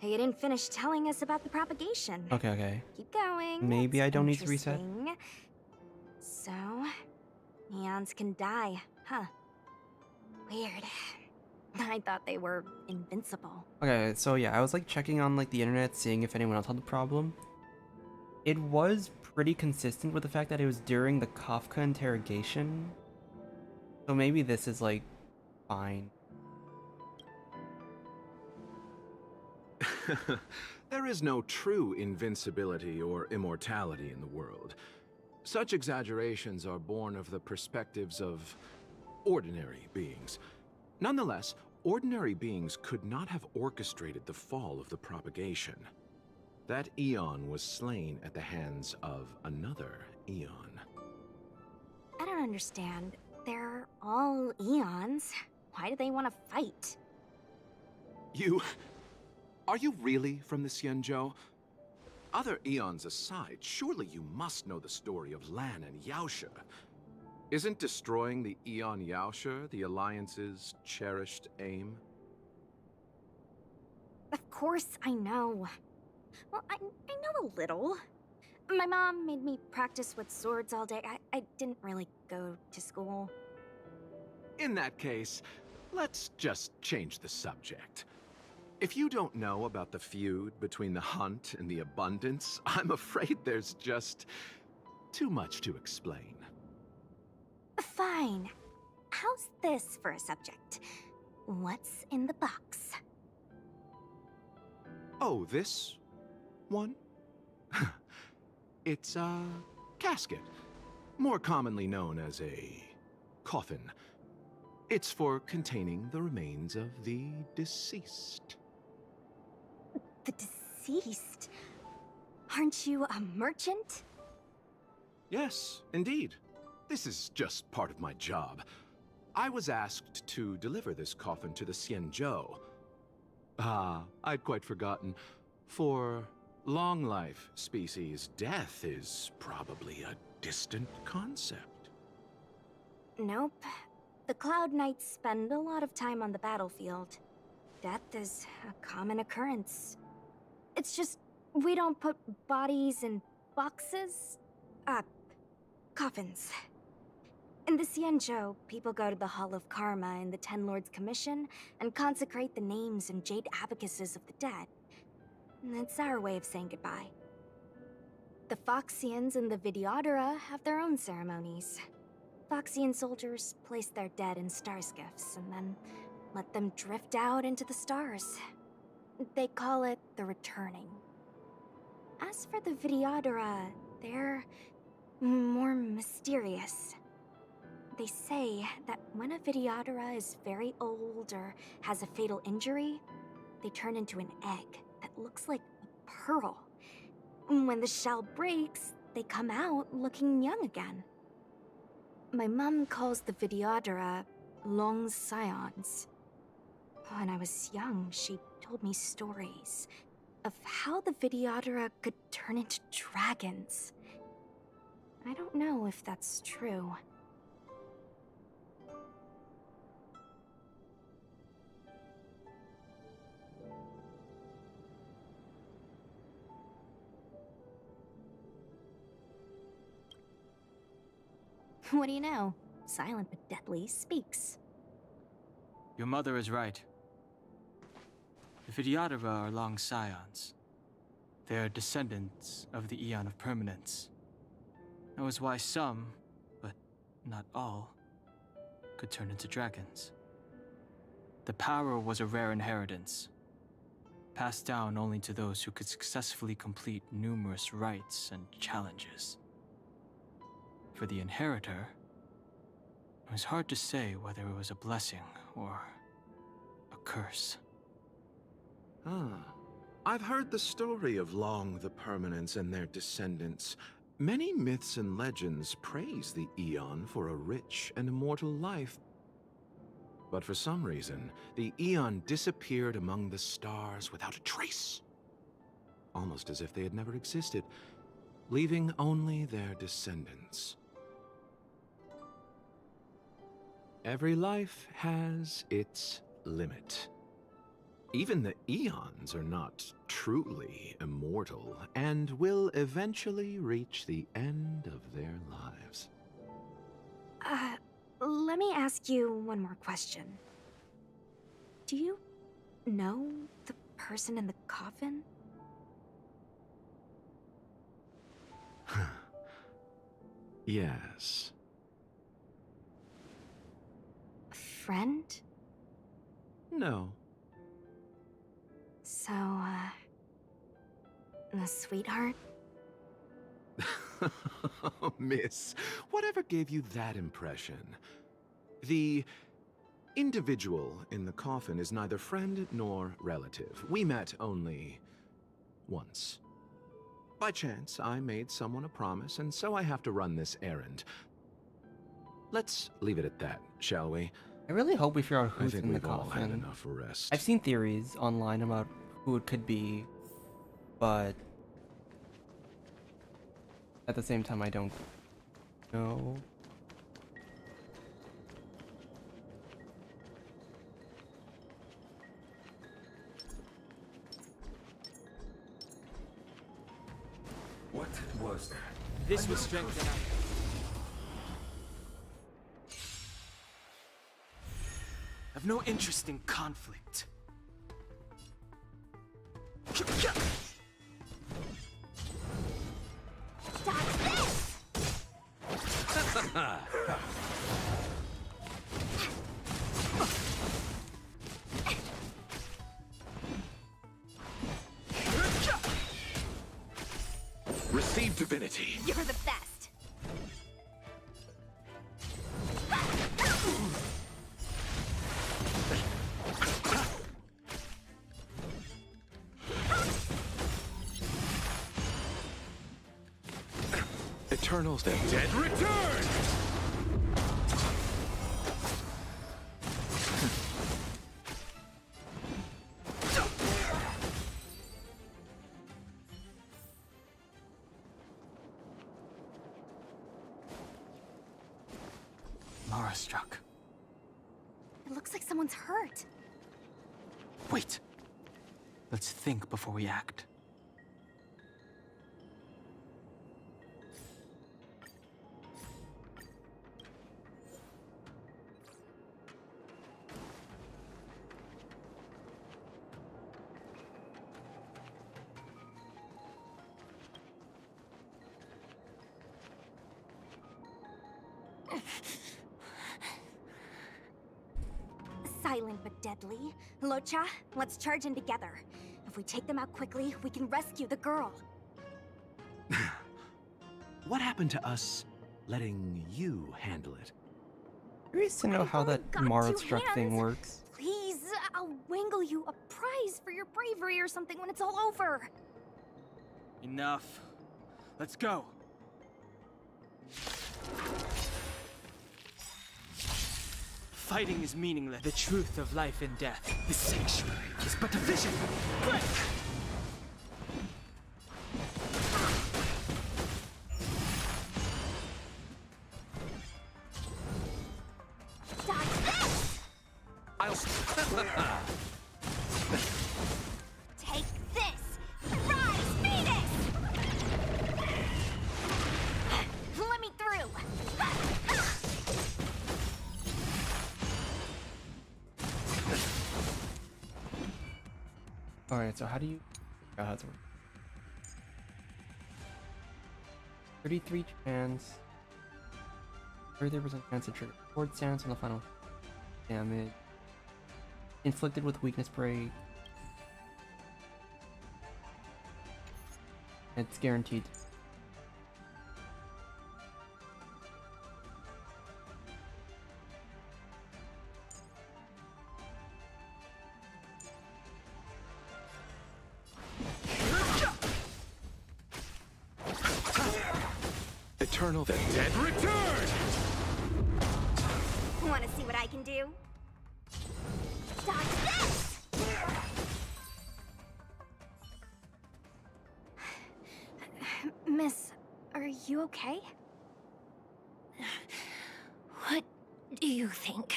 You didn't finish telling us about the propagation. Okay. Keep going. Maybe It's I don't need to reset. interesting. So, neons can die, huh? Weird. I thought they were invincible. Okay, so yeah, I was like checking on like the internet, seeing if anyone else had the problem. It was pretty consistent with the fact that it was during the Kafka interrogation. So maybe this is like fine. There is no true invincibility or immortality in the world. Such exaggerations are born of the perspectives of ordinary beings. Nonetheless, ordinary beings could not have orchestrated the fall of the propagation. That eon was slain at the hands of another eon. I don't understand. They're all eons. Why do they want to fight? Are you really from the Xianzhou? Other eons aside, surely you must know the story of Lan and Yaoshe. Isn't destroying the Eon Yaoshe the Alliance's cherished aim? Of course I know. Well, I know a little. My mom made me practice with swords all day. I didn't really go to school. In that case, let's just change the subject. If you don't know about the feud between the Hunt and the Abundance, I'm afraid there's just too much to explain. Fine. How's this for a subject? What's in the box? Oh, this one? It's a casket, more commonly known as a coffin. It's for containing the remains of the deceased. The deceased? Aren't you a merchant? Yes, indeed. This is just part of my job. I was asked to deliver this coffin to the Xianzhou. I'd quite forgotten. For long life species, death is probably a distant concept. Nope. The Cloud Knights spend a lot of time on the battlefield. Death is a common occurrence. It's just, we don't put bodies in boxes? Coffins. In the Xianzhou, people go to the Hall of Karma in the Ten Lords Commission and consecrate the names and jade abacuses of the dead. It's our way of saying goodbye. The Foxians and the Videodora have their own ceremonies. Foxian soldiers place their dead in star skiffs and then let them drift out into the stars. They call it the returning. As for the Videodora, they're more mysterious. They say that when a Videodora is very old or has a fatal injury, they turn into an egg that looks like a pearl. When the shell breaks, they come out looking young again. My mom calls the Videodora long scions. When I was young, she told me stories of how the Videodora could turn into dragons. I don't know if that's true. What do you know? Silent but deadly speaks. Your mother is right. The Videodora are long scions. They are descendants of the Eon of Permanence. That was why some, but not all, could turn into dragons. The power was a rare inheritance, passed down only to those who could successfully complete numerous rites and challenges. For the inheritor, it was hard to say whether it was a blessing or a curse. I've heard the story of Long the Permanents and their descendants. Many myths and legends praise the Eon for a rich and immortal life. But for some reason, the Eon disappeared among the stars without a trace. Almost as if they had never existed, leaving only their descendants. Every life has its limit. Even the Eons are not truly immortal and will eventually reach the end of their lives. Let me ask you one more question. Do you know the person in the coffin? Yes. A friend? No. So, a sweetheart? Miss, whatever gave you that impression? The individual in the coffin is neither friend nor relative. We met only once. By chance, I made someone a promise, and so I have to run this errand. Let's leave it at that, shall we? I really hope we figure out I who's think in the we've all had coffin. enough rest. I've seen theories online about who it could be, but at the same time, I don't know. What was that? This was strength enough. I've no interest in conflict. Receive divinity. You're the best. Eternals, the dead return! Mara struck. It looks like someone's hurt. Wait. Let's think before we act. Silent but deadly. Locha, let's charge in together. If we take them out quickly, we can rescue the girl. What happened to us letting you handle it? Curious to know how that got Mara two struck thing hands. works. Please, I'll wangle you a prize for your bravery or something when it's all over. Enough. Let's go. Fighting is meaningless. The truth of life and death. The sanctuary is but a vision. Break! Take this! Rise, Phoenix! Let me through! Alright, so how do you... Oh, how does it work? 33 chance... 33% chance to trigger. Ward stance on the final damage. Inflicted with weakness break. It's guaranteed. Eternal. The dead return! Want to see what I can do? Dodge this! Miss, are you okay? What do you think?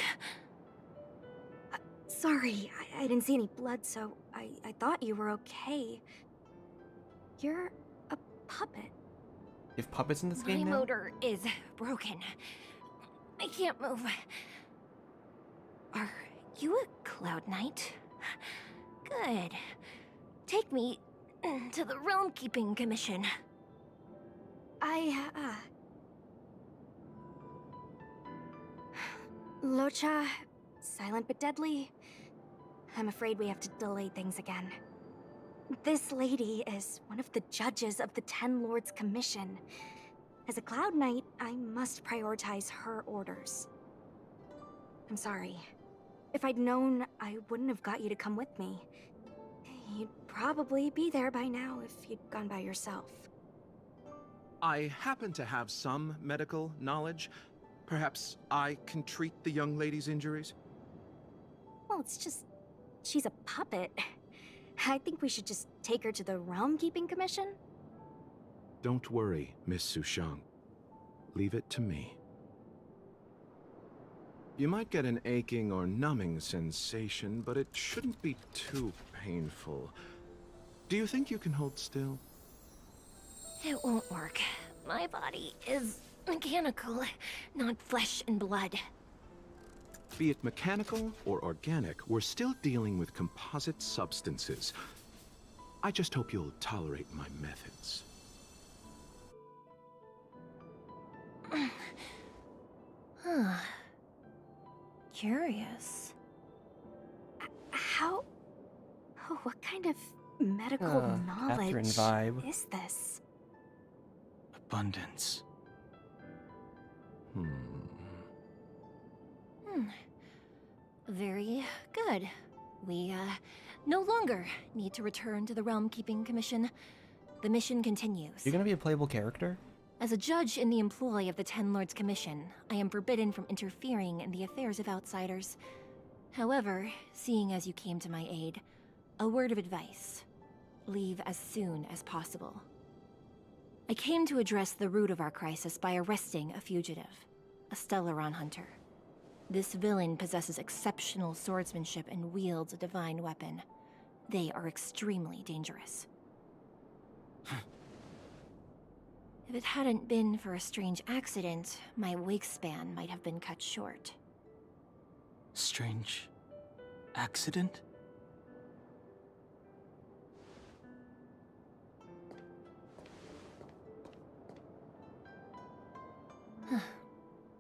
Sorry, I didn't see any blood, so I thought you were okay. You're a puppet. You have puppets in this My game now? motor is broken. I can't move. Are you a Cloud Knight? Good. Take me to the Realm Keeping Commission. Locha, silent but deadly. I'm afraid we have to delay things again. This lady is one of the judges of the Ten Lords Commission. As a Cloud Knight, I must prioritize her orders. I'm sorry. If I'd known, I wouldn't have got you to come with me. You'd probably be there by now if you'd gone by yourself. I happen to have some medical knowledge. Perhaps I can treat the young lady's injuries? Well, it's just... she's a puppet. I think we should just take her to the Realm Keeping Commission. Don't worry, Miss Sushang. Leave it to me. You might get an aching or numbing sensation, but it shouldn't be too painful. Do you think you can hold still? It won't work. My body is mechanical, not flesh and blood. Be it mechanical or organic, we're still dealing with composite substances. I just hope you'll tolerate my methods. Huh. Curious. How... oh, what kind of medical Catherine knowledge vibe. is this? Abundance. Very good. We, no longer need to return to the Realm Keeping Commission. The mission continues. You're gonna be a playable character? As a judge in the employ of the Ten Lords Commission, I am forbidden from interfering in the affairs of outsiders. However, seeing as you came to my aid, a word of advice. Leave as soon as possible. I came to address the root of our crisis by arresting a fugitive, a Stellaron hunter. This villain possesses exceptional swordsmanship and wields a divine weapon. They are extremely dangerous. If it hadn't been for a strange accident, my wingspan might have been cut short. Strange accident?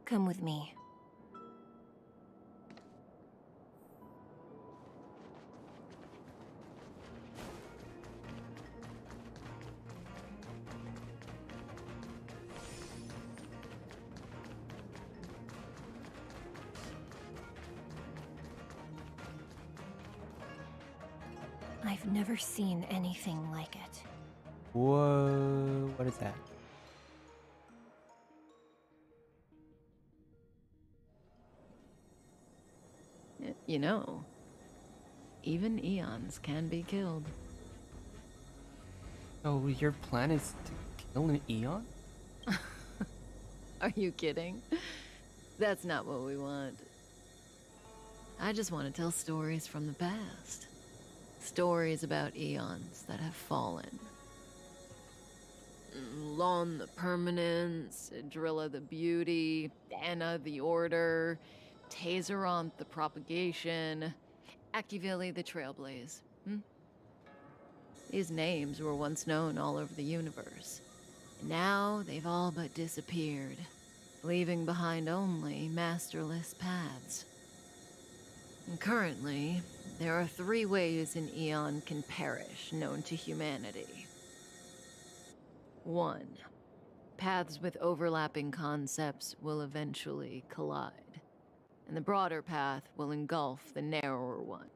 Come with me. I've never seen anything like it. Whoa, what is that? You know, even eons can be killed. Oh, your plan is to kill an Eon? Are you kidding? That's not what we want. I just want to tell stories from the past. Stories about eons that have fallen. Lon the Permanence, Drilla the Beauty, Anna the Order, Tazeronth the Propagation, Akivili the Trailblaze. These names were once known all over the universe. And now they've all but disappeared. leaving behind only masterless paths. And currently, there are 3 ways an eon can perish known to humanity. 1. Paths with overlapping concepts will eventually collide, and the broader path will engulf the narrower one.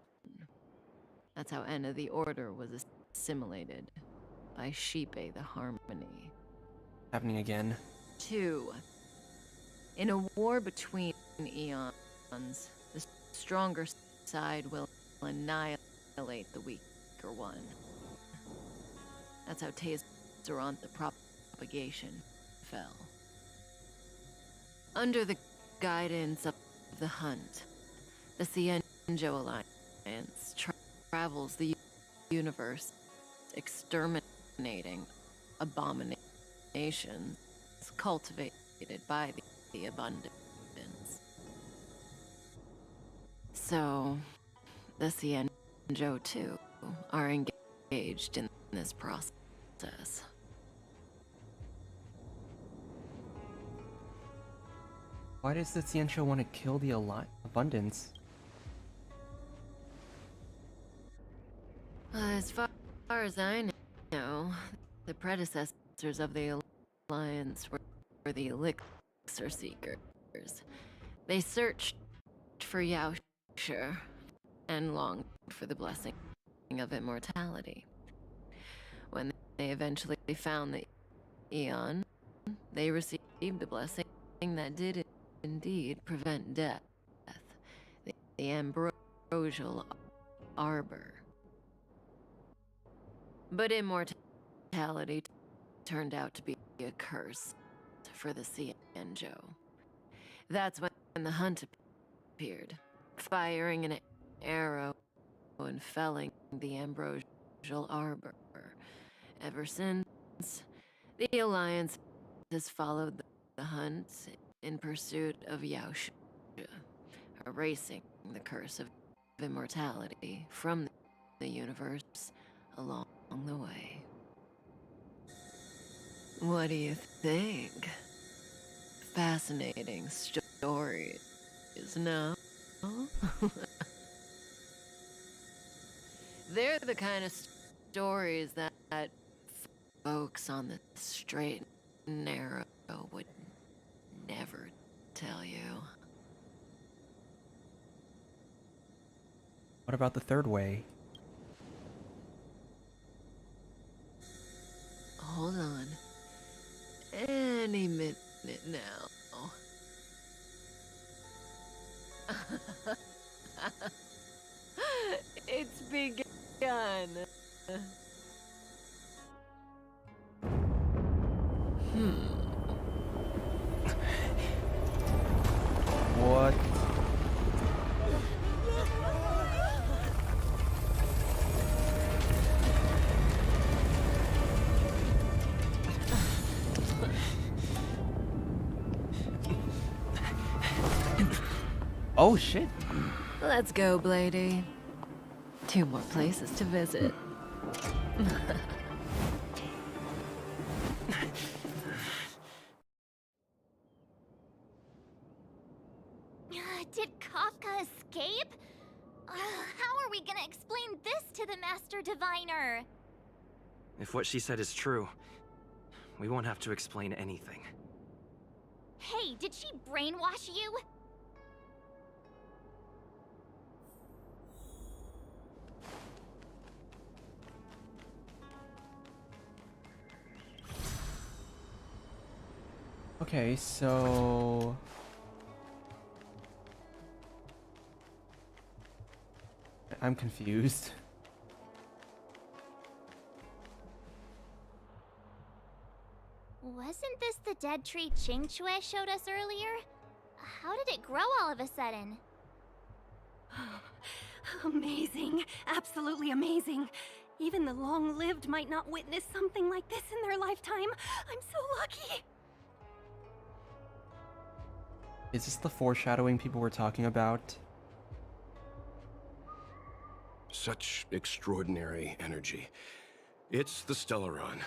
That's how End of the Order was assimilated by Xipe the Harmony. Happening again. 2. In a war between eons, the stronger side will annihilate the weaker one. That's how Tazerath the propagation fell. Under the guidance of the Hunt, the Xianzhou Alliance travels the universe, exterminating abominations cultivated by the abundance. So, the Xianzhou too are engaged in this process. Why does the Xianzhou want to kill the abundance? As far as I know, the predecessors of the Alliance were the Elixir Seekers. They searched for Yaoshe and longed for the blessing of immortality. When they eventually found the Eon, they received the blessing that did indeed prevent death, the ambrosial arbor. But immortality turned out to be a curse for the Xianzhou. That's when the Hunt appeared, firing an arrow and felling the ambrosial arbor. Ever since, the Alliance has followed the Hunt in pursuit of Yaoshe, erasing the curse of immortality from the universe along the way. What do you think? Fascinating stories, no? They're the kind of stories that folks on the straight and narrow would never tell you. What about the third way? Hold on. Any minute now. It's begun. What? Oh shit. Let's go, Blady. 2 more places to visit. Did Kafka escape? How are we gonna explain this to the Master Diviner? If what she said is true, we won't have to explain anything. Hey, did she brainwash you? Okay, so... I'm confused. Wasn't this the dead tree Qingque showed us earlier? How did it grow all of a sudden? Amazing. Absolutely amazing. Even the long-lived might not witness something like this in their lifetime. I'm so lucky. Is this the foreshadowing people were talking about? Such extraordinary energy. It's the Stellaron.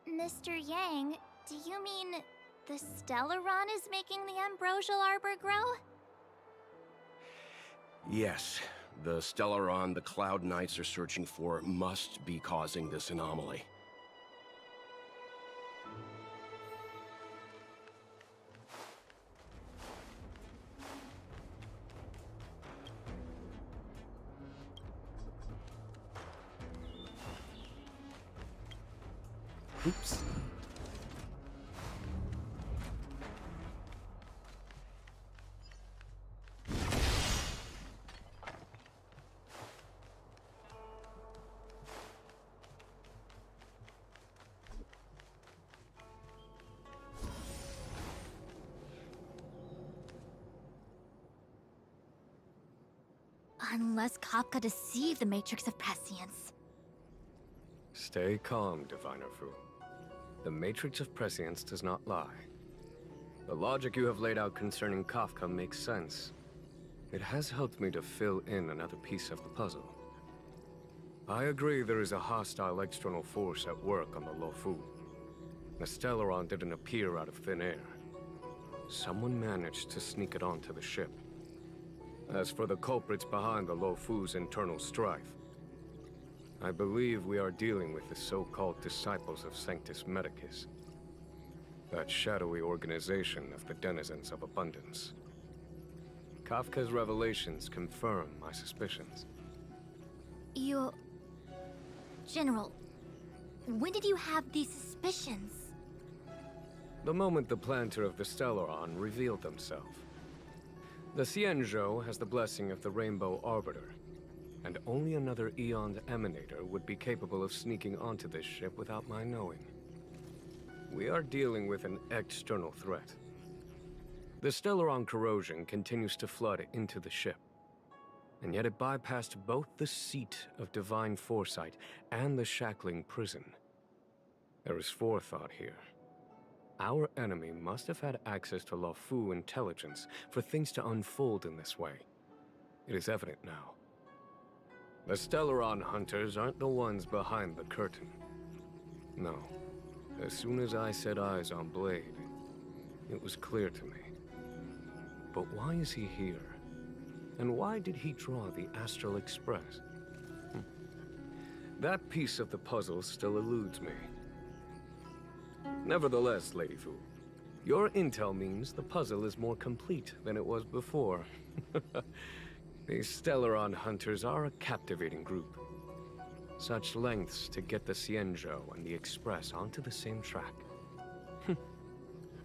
Mr. Yang, do you mean The Stellaron is making the ambrosial arbor grow? Yes, the Stellaron the Cloud Knights are searching for must be causing this anomaly. Oops. Unless Kafka deceived the Matrix of Prescience. Stay calm, Diviner Fu. The Matrix of Prescience does not lie. The logic you have laid out concerning Kafka makes sense. It has helped me to fill in another piece of the puzzle. I agree there is a hostile external force at work on the Luofu. The Stellaron didn't appear out of thin air. Someone managed to sneak it onto the ship. As for the culprits behind the Luofu's internal strife, I believe we are dealing with the so-called disciples of Sanctus Medicus. That shadowy organization of the denizens of abundance. Kafka's revelations confirm my suspicions. General, when did you have these suspicions? The moment the planter of the Stellaron revealed themselves. The Xianzhou has the blessing of the Rainbow Arbiter, and only another Eon's Emanator would be capable of sneaking onto this ship without my knowing. We are dealing with an external threat. The Stellaron corrosion continues to flood into the ship, and yet it bypassed both the seat of divine foresight and the shackling prison. There is forethought here. Our enemy must have had access to Luofu intelligence for things to unfold in this way. It is evident now. The Stellaron hunters aren't the ones behind the curtain. No. As soon as I set eyes on Blade, it was clear to me. But why is he here? And why did he draw the Astral Express? That piece of the puzzle still eludes me. Nevertheless, Lady Fu, your intel means the puzzle is more complete than it was before. These Stellaron hunters are a captivating group. Such lengths to get the Xianzhou and the Express onto the same track.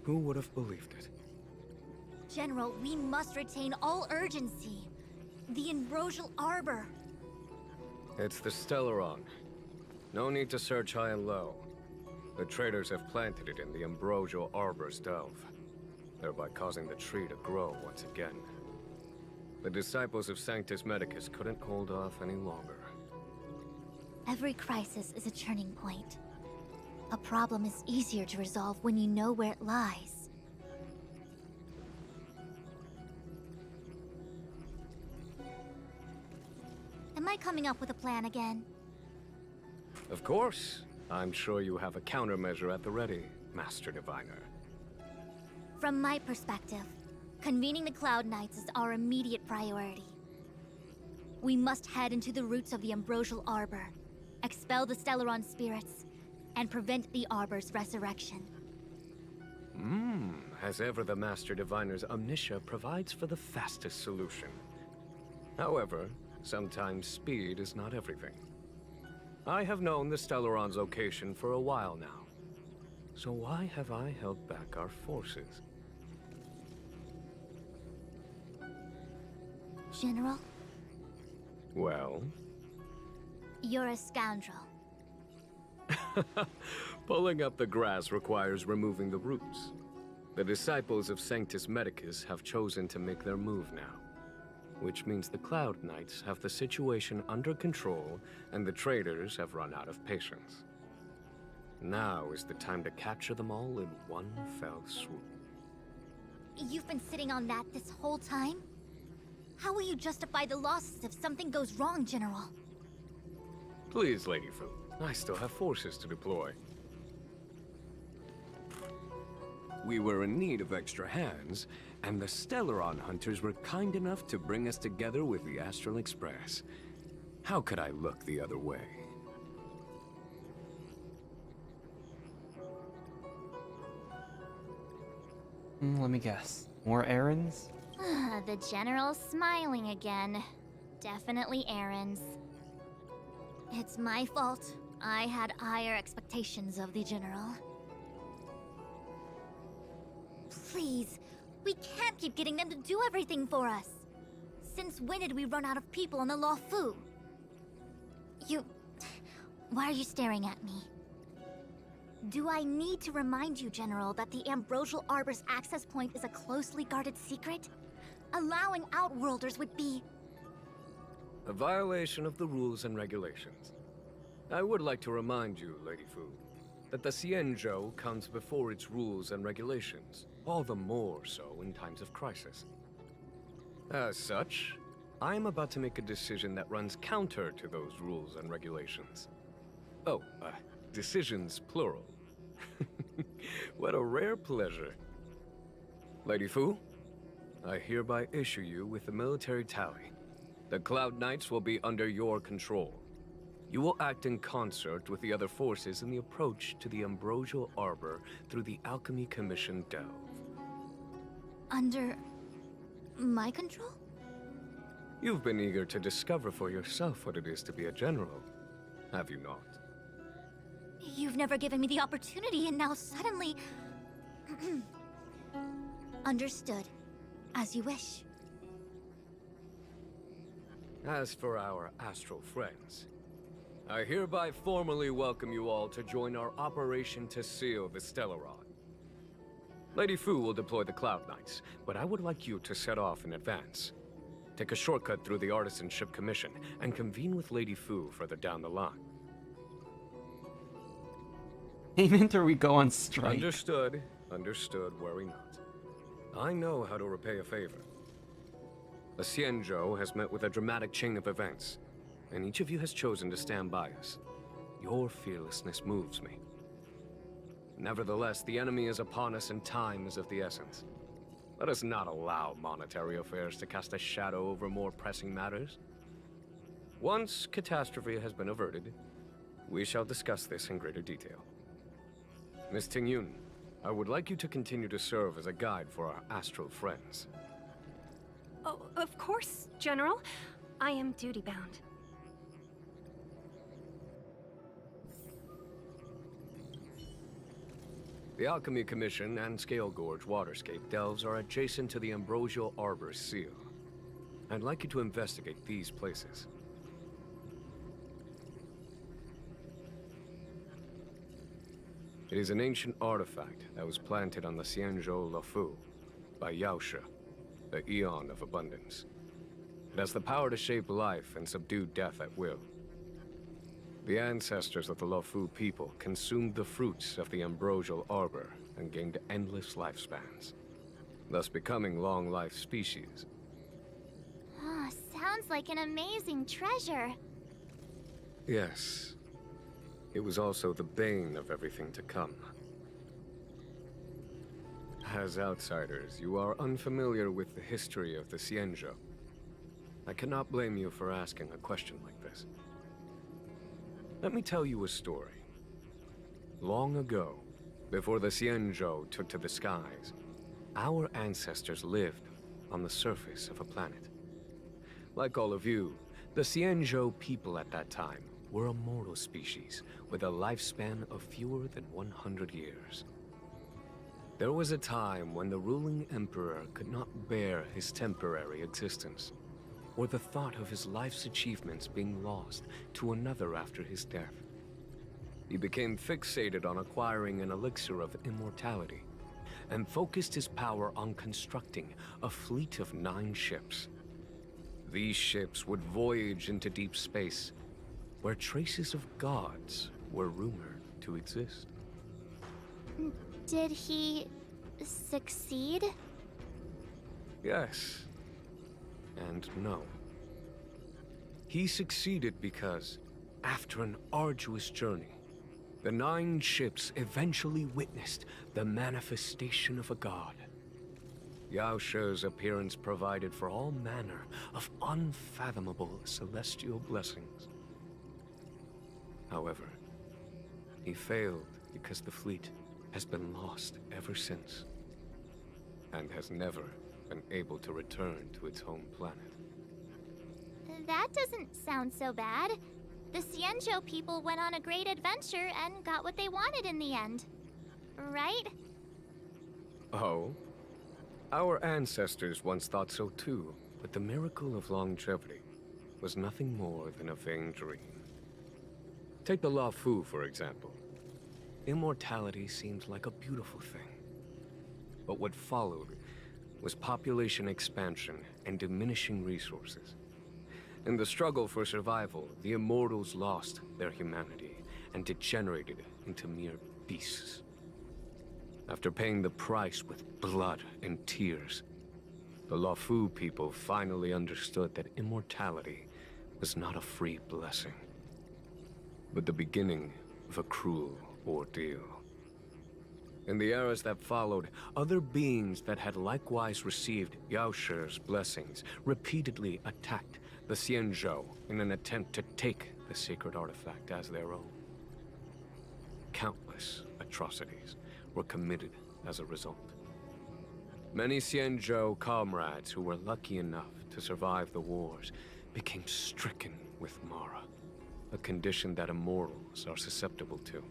Who would have believed it? General, we must retain all urgency. The ambrosial arbor. It's the Stellaron. No need to search high and low. The traders have planted it in the ambrosial arbor's delve, thereby causing the tree to grow once again. The disciples of Sanctus Medicus couldn't hold off any longer. Every crisis is a turning point. A problem is easier to resolve when you know where it lies. Am I coming up with a plan again? Of course. I'm sure you have a countermeasure at the ready, Master Diviner. From my perspective, convening the Cloud Knights is our immediate priority. We must head into the roots of the ambrosial arbor, expel the Stellaron spirits, and prevent the arbor's resurrection. As ever, the Master Diviner's omniscia provides for the fastest solution. However, sometimes speed is not everything. I have known the Stellaron's location for a while now. So why have I held back our forces? General? Well? You're a scoundrel. Pulling up the grass requires removing the roots. The disciples of Sanctus Medicus have chosen to make their move now. Which means the Cloud Knights have the situation under control, and the traders have run out of patience. Now is the time to capture them all in one fell swoop. You've been sitting on that this whole time? How will you justify the losses if something goes wrong, General? Please, Lady Fu, I still have forces to deploy. We were in need of extra hands, and the Stellaron hunters were kind enough to bring us together with the Astral Express. How could I look the other way? Let me guess. More errands? The General's smiling again. Definitely errands. It's my fault. I had higher expectations of the General. Please, we can't keep getting them to do everything for us. Since when did we run out of people on the Luofu? Why are you staring at me? Do I need to remind you, General, that the Ambrosial Arbor's access point is a closely guarded secret? Allowing Outworlders would be... A violation of the rules and regulations. I would like to remind you, Lady Fu, that the Xianzhou comes before its rules and regulations, all the more so in times of crisis. As such, I am about to make a decision that runs counter to those rules and regulations. Oh, decisions plural. What a rare pleasure. Lady Fu, I hereby issue you with the military tally. The Cloud Knights will be under your control. You will act in concert with the other forces in the approach to the Ambrosial Arbor through the Alchemy Commission Delve. Under... my control? You've been eager to discover for yourself what it is to be a general, have you not? You've never given me the opportunity, and now suddenly... Understood. As you wish. As for our astral friends, I hereby formally welcome you all to join our operation to seal the Stellaron. Lady Fu will deploy the Cloud Knights, but I would like you to set off in advance. Take a shortcut through the Artisanship Commission and convene with Lady Fu further down the line. Payment or we go on strike? Understood. Understood, worry not. I know how to repay a favor. The Xianzhou has met with a dramatic chain of events, and each of you has chosen to stand by us. Your fearlessness moves me. Nevertheless, the enemy is upon us and time is of the essence. Let us not allow monetary affairs to cast a shadow over more pressing matters. Once catastrophe has been averted, we shall discuss this in greater detail. Miss Tingyun, I would like you to continue to serve as a guide for our astral friends. Oh, of course, General. I am duty-bound. The Alchemy Commission and Scale Gorge Waterscape delves are adjacent to the Ambrosial Arbor's seal. I'd like you to investigate these places. It is an ancient artifact that was planted on the Xianzhou Luofu by Yaoshe, the Eon of Abundance. It has the power to shape life and subdue death at will. The ancestors of the Luofu people consumed the fruits of the Ambrosial Arbor and gained endless lifespans, thus becoming long-life species. Ah, sounds like an amazing treasure. Yes. It was also the bane of everything to come. As outsiders, you are unfamiliar with the history of the Xianzhou. I cannot blame you for asking a question like this. Let me tell you a story. Long ago, before the Xianzhou took to the skies, our ancestors lived on the surface of a planet. Like all of you, the Xianzhou people at that time were a mortal species with a lifespan of fewer than 100 years. There was a time when the ruling emperor could not bear his temporary existence, or the thought of his life's achievements being lost to another after his death. He became fixated on acquiring an elixir of immortality, and focused his power on constructing a fleet of 9 ships. These ships would voyage into deep space, where traces of gods were rumored to exist. Did he... succeed? Yes. And no. He succeeded because, after an arduous journey, the 9 ships eventually witnessed the manifestation of a god. Yaoshe's appearance provided for all manner of unfathomable celestial blessings. However, he failed because the fleet has been lost ever since, and has never been able to return to its home planet. That doesn't sound so bad. The Xianzhou people went on a great adventure and got what they wanted in the end. Right? Oh? Our ancestors once thought so too, but the miracle of longevity was nothing more than a vain dream. Take the Luofu, for example. Immortality seemed like a beautiful thing. But what followed was population expansion and diminishing resources. In the struggle for survival, the immortals lost their humanity and degenerated into mere beasts. After paying the price with blood and tears, the Luofu people finally understood that immortality was not a free blessing, but the beginning of a cruel ordeal. In the eras that followed, other beings that had likewise received Yaoshe's blessings repeatedly attacked the Xianzhou in an attempt to take the sacred artifact as their own. Countless atrocities were committed as a result. Many Xianzhou comrades who were lucky enough to survive the wars became stricken with Mara, a condition that immortals are susceptible to.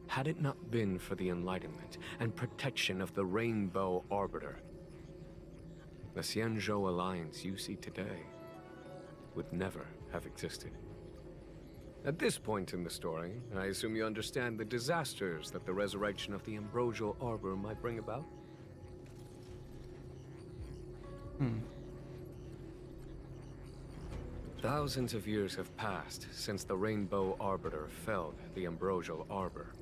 Had it not been for the enlightenment and protection of the Rainbow Arbiter, the Xianzhou alliance you see today would never have existed. At this point in the story, I assume you understand the disasters that the resurrection of the Ambrosial Arbor might bring about? Thousands of years have passed since the Rainbow Arbiter felled the Ambrosial Arbor.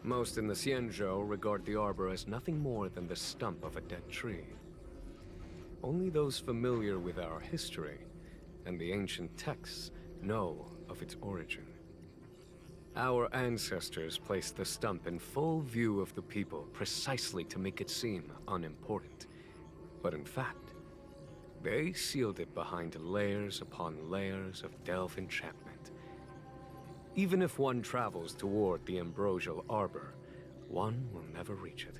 Most in the Xianzhou regard the Arbor as nothing more than the stump of a dead tree. Only those familiar with our history and the ancient texts know of its origin. Our ancestors placed the stump in full view of the people precisely to make it seem unimportant. But in fact, they sealed it behind layers upon layers of delve enchantment. Even if one travels toward the Ambrosial Arbor, one will never reach it.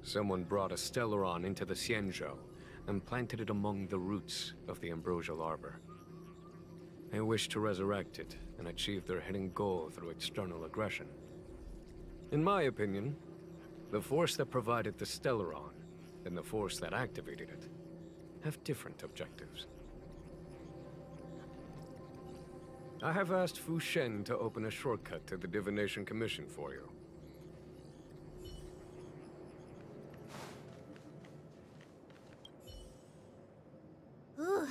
Someone brought a Stellaron into the Xianzhou and planted it among the roots of the Ambrosial Arbor. They wish to resurrect it and achieve their hidden goal through external aggression. In my opinion, the force that provided the Stellaron and the force that activated it have different objectives. I have asked Fu Shen to open a shortcut to the Divination Commission for you. Ooh,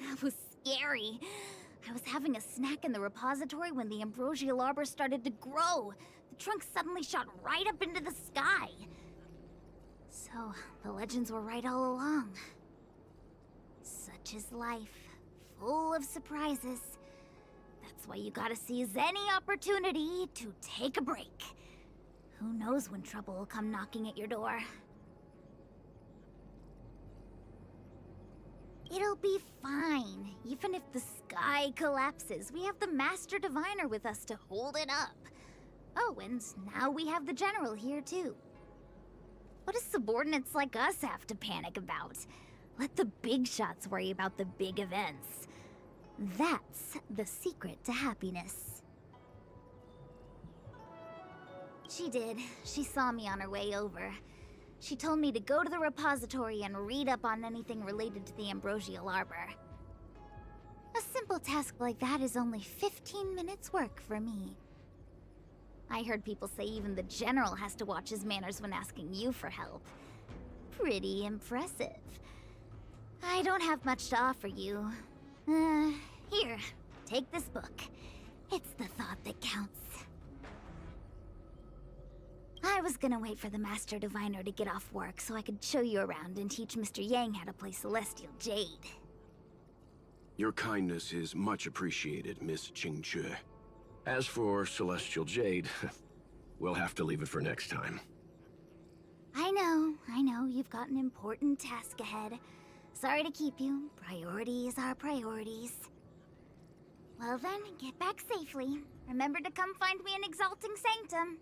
that was scary. I was having a snack in the repository when the Ambrosial Arbor started to grow. The trunk suddenly shot right up into the sky. So, the legends were right all along. Such is life, full of surprises. That's why you gotta seize any opportunity to take a break. Who knows when trouble will come knocking at your door. It'll be fine. Even if the sky collapses, we have the Master Diviner with us to hold it up. Oh, and now we have the General here too. What do subordinates like us have to panic about? Let the big shots worry about the big events. That's the secret to happiness. She did. She saw me on her way over. She told me to go to the repository and read up on anything related to the Ambrosial Arbor. A simple task like that is only 15 minutes work for me. I heard people say even the General has to watch his manners when asking you for help. Pretty impressive. I don't have much to offer you. Here, take this book. It's the thought that counts. I was gonna wait for the Master Diviner to get off work so I could show you around and teach Mr. Yang how to play Celestial Jade. Your kindness is much appreciated, Miss Qingque. As for Celestial Jade, we'll have to leave it for next time. I know, you've got an important task ahead. Sorry to keep you. Priorities are priorities. Well then, get back safely. Remember to come find me in Exalting Sanctum.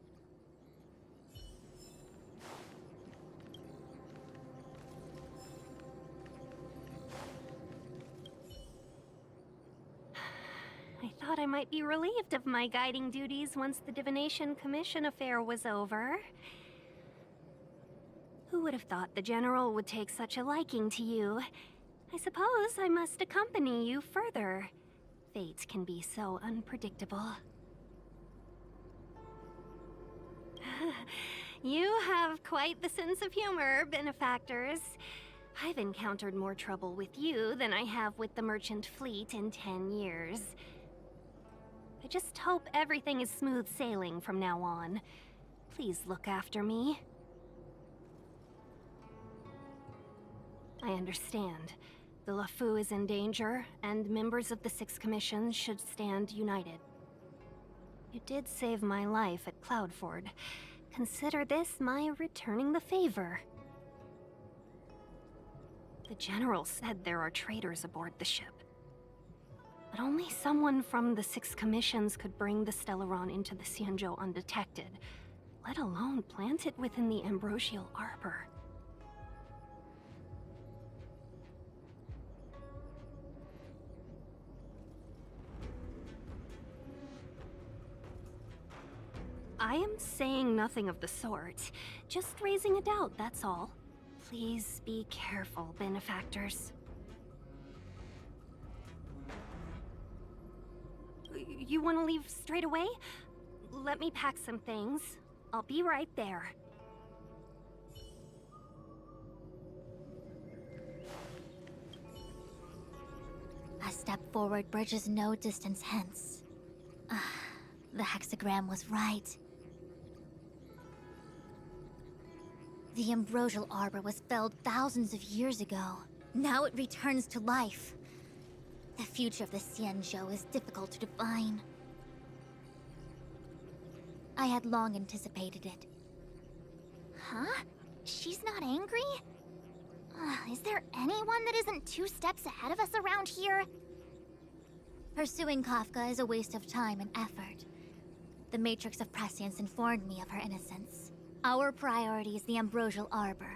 I thought I might be relieved of my guiding duties once the Divination Commission affair was over. Who would have thought the General would take such a liking to you? I suppose I must accompany you further. Fate can be so unpredictable. You have quite the sense of humor, benefactors. I've encountered more trouble with you than I have with the merchant fleet in 10 years. I just hope everything is smooth sailing from now on. Please look after me. I understand. The Luofu is in danger, and members of the Sixth Commission should stand united. You did save my life at Cloudford. Consider this my returning the favor. The General said there are traitors aboard the ship. But only someone from the Six Commissions could bring the Stellaron into the Xianzhou undetected, let alone plant it within the Ambrosial Arbor. I am saying nothing of the sort, just raising a doubt, that's all. Please be careful, benefactors. You want to leave straight away? Let me pack some things. I'll be right there. A step forward bridges no distance hence. The hexagram was right. The Ambrosial Arbor was felled thousands of years ago. Now it returns to life. The future of the Xianzhou is difficult to define. I had long anticipated it. Huh? She's not angry? Is there anyone that isn't 2 steps ahead of us around here? Pursuing Kafka is a waste of time and effort. The Matrix of Prescience informed me of her innocence. Our priority is the Ambrosial Arbor.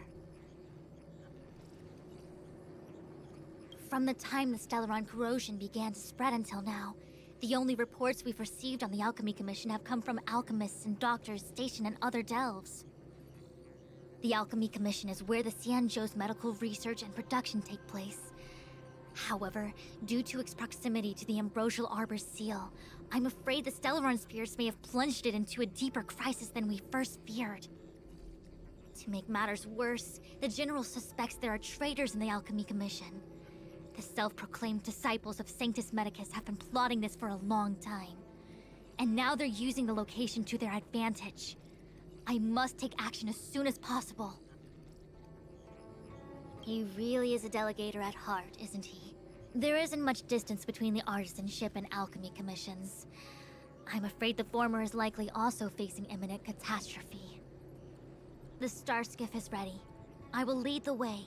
From the time the Stellaron corrosion began to spread until now, the only reports we've received on the Alchemy Commission have come from alchemists and doctors stationed in other delves. The Alchemy Commission is where the Xianzhou's medical research and production take place. However, due to its proximity to the Ambrosial Arbor's seal, I'm afraid the Stellaron spirits may have plunged it into a deeper crisis than we first feared. To make matters worse, the General suspects there are traitors in the Alchemy Commission. The self-proclaimed disciples of Sanctus Medicus have been plotting this for a long time. And now they're using the location to their advantage. I must take action as soon as possible. He really is a delegator at heart, isn't he? There isn't much distance between the artisanship and alchemy commissions. I'm afraid the former is likely also facing imminent catastrophe. The star skiff is ready. I will lead the way.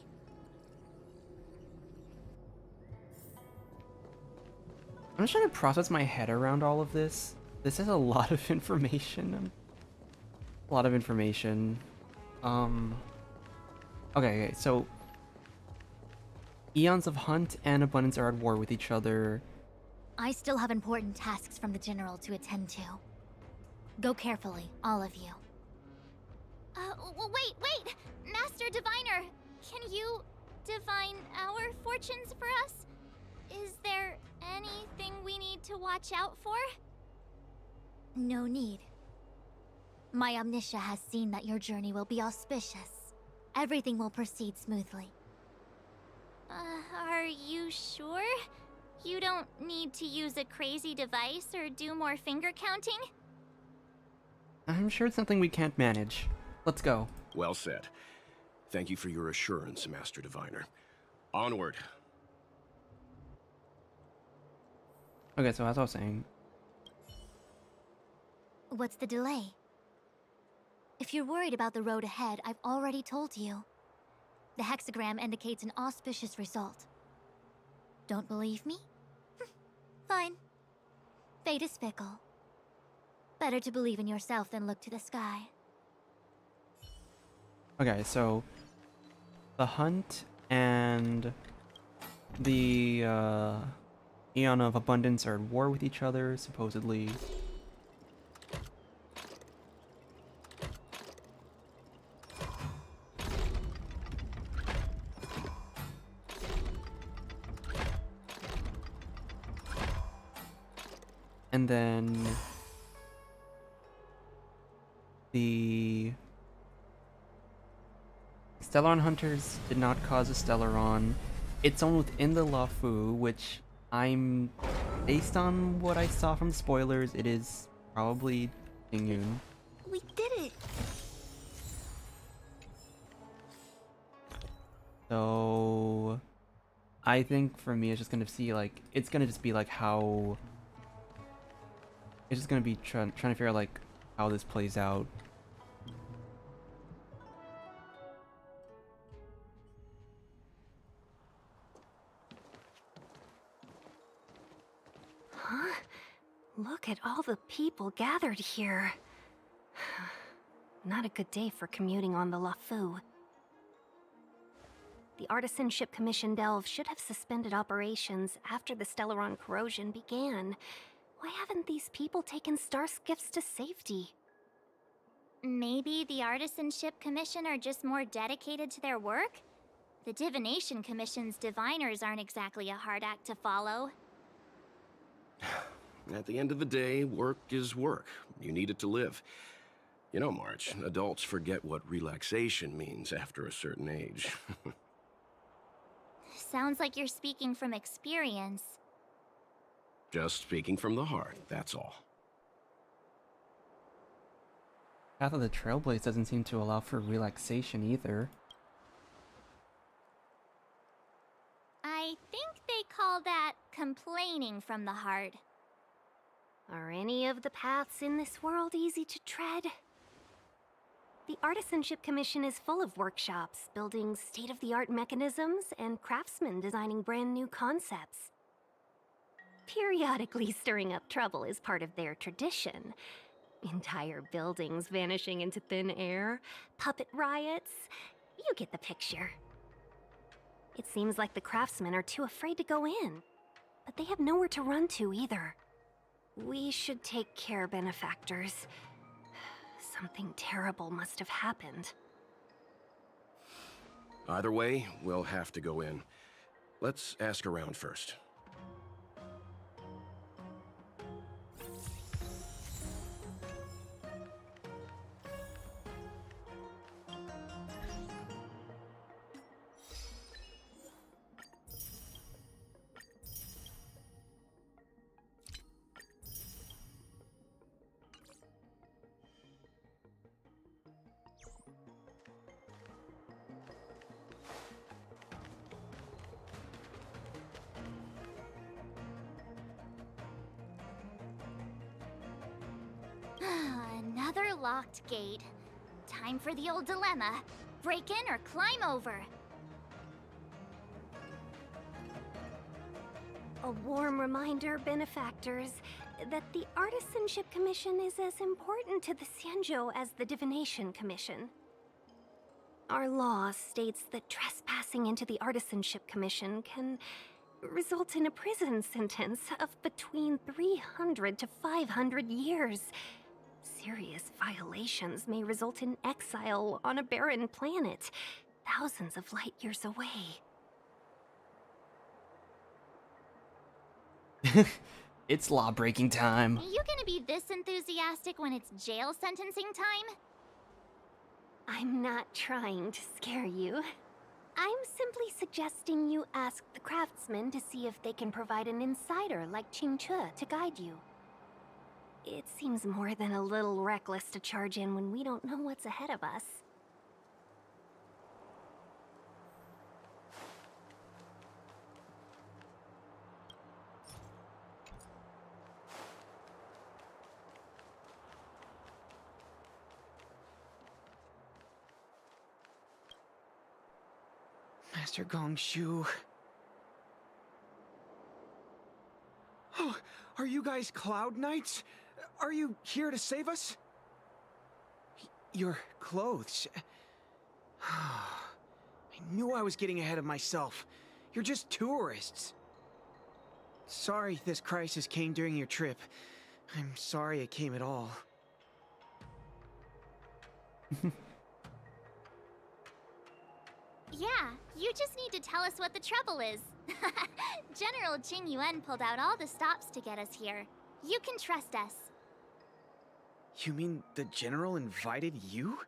I'm just trying to process my head around all of this. This is a lot of information. A lot of information. Okay, so Eons of Hunt and Abundance are at war with each other. I still have important tasks from the General to attend to. Go carefully, all of you. Wait! Master Diviner! Can you divine our fortunes for us? Is there anything we need to watch out for? No need. My Omniscia has seen that your journey will be auspicious. Everything will proceed smoothly. Are you sure? You don't need to use a crazy device or do more finger counting? I'm sure it's something we can't manage. Let's go. Well said. Thank you for your assurance, Master Diviner. Onward. Okay, so as I was saying, What's the delay? If you're worried about the road ahead, I've already told you. The hexagram indicates an auspicious result. Don't believe me? Fine. Fate is fickle. Better to believe in yourself than look to the sky. Okay, so the hunt and the Eon of Abundance are at war with each other, supposedly. And then the Stellaron Hunters did not cause a Stellaron. It's owned within the Luofu, which based on what I saw from spoilers, it is probably Jingyun. We did it! So I think for me, it's just gonna see like it's gonna just be like how it's just gonna be trying to figure out like how this plays out. Huh? Look at all the people gathered here. Not a good day for commuting on the Luofu. The Artisanship Commission Delve should have suspended operations after the Stellaron corrosion began. Why haven't these people taken star skiffs to safety? Maybe the Artisanship Commission are just more dedicated to their work? The Divination Commission's diviners aren't exactly a hard act to follow. At the end of the day, work is work. You need it to live. You know, March, adults forget what relaxation means after a certain age. Sounds like you're speaking from experience. Just speaking from the heart, that's all. Path of the Trailblaze doesn't seem to allow for relaxation either. I think they call that complaining from the heart. Are any of the paths in this world easy to tread? The Artisanship Commission is full of workshops, building state-of-the-art mechanisms, and craftsmen designing brand new concepts. Periodically stirring up trouble is part of their tradition. Entire buildings vanishing into thin air, puppet riots. You get the picture. It seems like the craftsmen are too afraid to go in, but they have nowhere to run to either. We should take care, benefactors. Something terrible must have happened. Either way, we'll have to go in. Let's ask around first. Another locked gate. Time for the old dilemma. Break in or climb over. A warm reminder, benefactors, that the Artisanship Commission is as important to the Xianzhou as the Divination Commission. Our law states that trespassing into the Artisanship Commission can result in a prison sentence of between 300 to 500 years. Serious violations may result in exile on a barren planet, thousands of light years away. It's law-breaking time. Are you gonna be this enthusiastic when it's jail sentencing time? I'm not trying to scare you. I'm simply suggesting you ask the craftsmen to see if they can provide an insider like Qingche to guide you. It seems more than a little reckless to charge in when we don't know what's ahead of us. Master Gongshu. Oh, are you guys Cloud Knights? Are you here to save us? Your clothes. I knew I was getting ahead of myself. You're just tourists. Sorry this crisis came during your trip. I'm sorry it came at all. Yeah, you just need to tell us what the trouble is. General Jing Yuan pulled out all the stops to get us here. You can trust us. You mean the General invited you?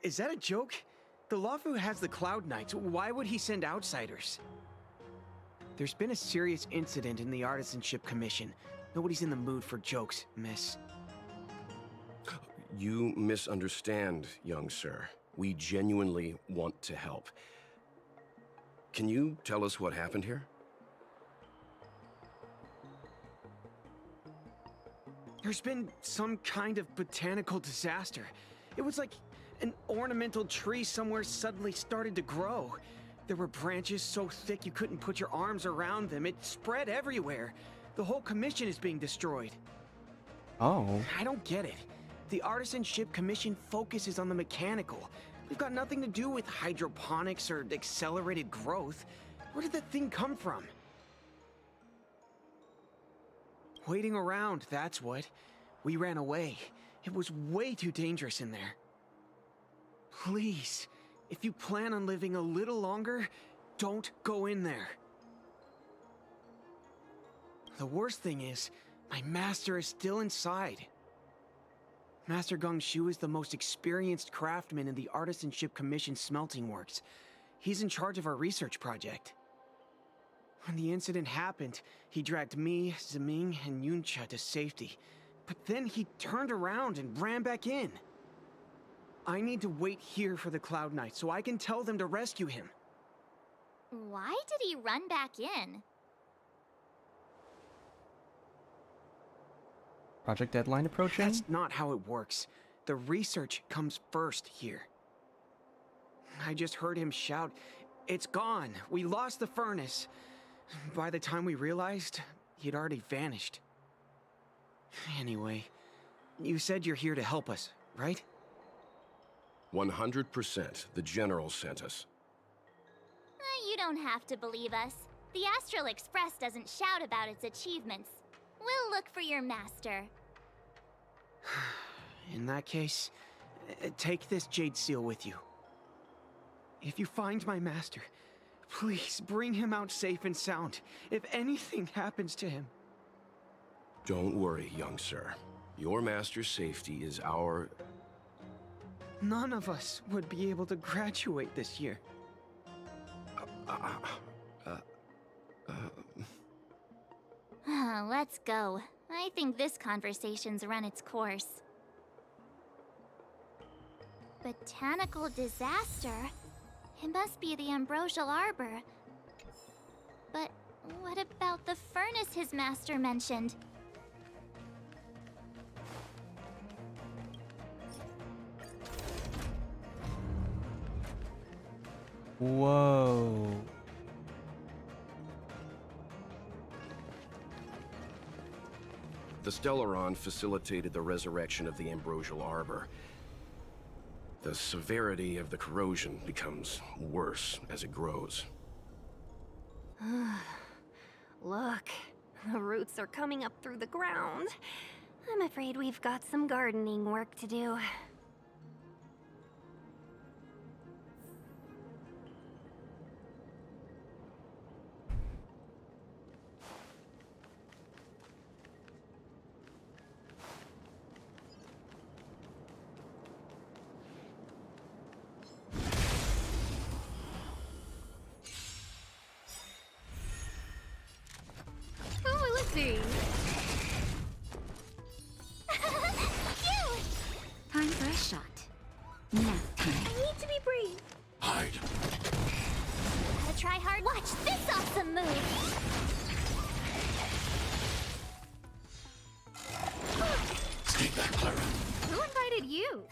Is that a joke? The Luofu has the Cloud Knights. Why would he send outsiders? There's been a serious incident in the Artisanship Commission. Nobody's in the mood for jokes, miss. You misunderstand, young sir. We genuinely want to help. Can you tell us what happened here? There's been some kind of botanical disaster. It was like an ornamental tree somewhere suddenly started to grow. There were branches so thick you couldn't put your arms around them. It spread everywhere. The whole commission is being destroyed. Oh. I don't get it. The Artisanship Commission focuses on the mechanical. We've got nothing to do with hydroponics or accelerated growth. Where did that thing come from? Waiting around, that's what. We ran away. It was way too dangerous in there. Please, if you plan on living a little longer, don't go in there. The worst thing is, my master is still inside. Master Gongshu is the most experienced craftsman in the Artisanship Commission smelting works. He's in charge of our research project. When the incident happened, he dragged me, Zeming, and Yuncha to safety. But then he turned around and ran back in. I need to wait here for the Cloud Knights so I can tell them to rescue him. Why did he run back in? Project deadline approaching? That's not how it works. The research comes first here. I just heard him shout, "It's gone! We lost the furnace!" By the time we realized, he'd already vanished. Anyway, you said you're here to help us, right? 100%. The General sent us. You don't have to believe us. The Astral Express doesn't shout about its achievements. We'll look for your master. In that case, take this jade seal with you. If you find my master, please bring him out safe and sound, if anything happens to him. Don't worry, young sir. Your master's safety is our... None of us would be able to graduate this year. Let's go. I think this conversation's run its course. Botanical disaster? It must be the Ambrosial Arbor. But what about the furnace his master mentioned? Whoa. The Stellaron facilitated the resurrection of the Ambrosial Arbor. The severity of the corrosion becomes worse as it grows. Look, the roots are coming up through the ground. I'm afraid we've got some gardening work to do. Oh, let's see. Time for a shot. Nap time. I need to be brave. Hide. Gotta try hard. Watch this awesome move. Take that, Clara. Who invited you?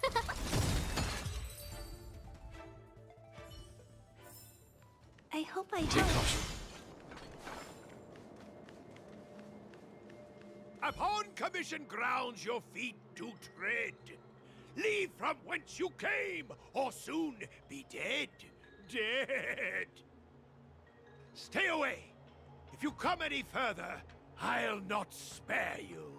hope I Take help. caution. Upon commission grounds your feet do tread. Leave from whence you came, or soon be dead. Dead. Stay away. If you come any further, I'll not spare you.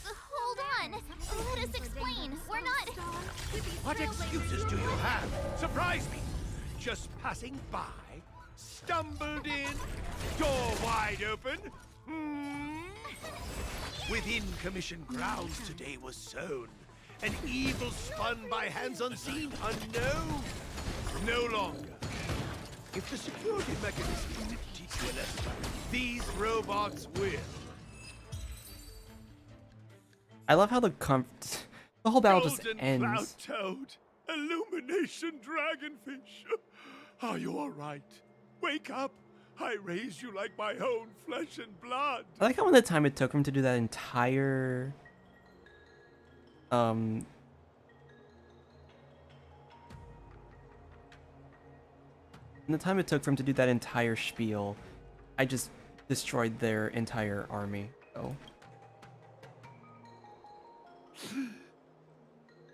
Hold on! Let us explain. We're not... What excuses do you have? Surprise me. Just passing by, stumbled in, door wide open. Within commission grounds today was sown an evil spun by hands unseen, unknown. No longer. If the security mechanism didn't teach you a lesson, these robots will. I love how the whole battle just Golden ends. Cloud Toad, Illumination Dragonfish. Are you all right? Wake up. I raised you like my own flesh and blood. I like how the time it took him to do that entire spiel, I just destroyed their entire army. So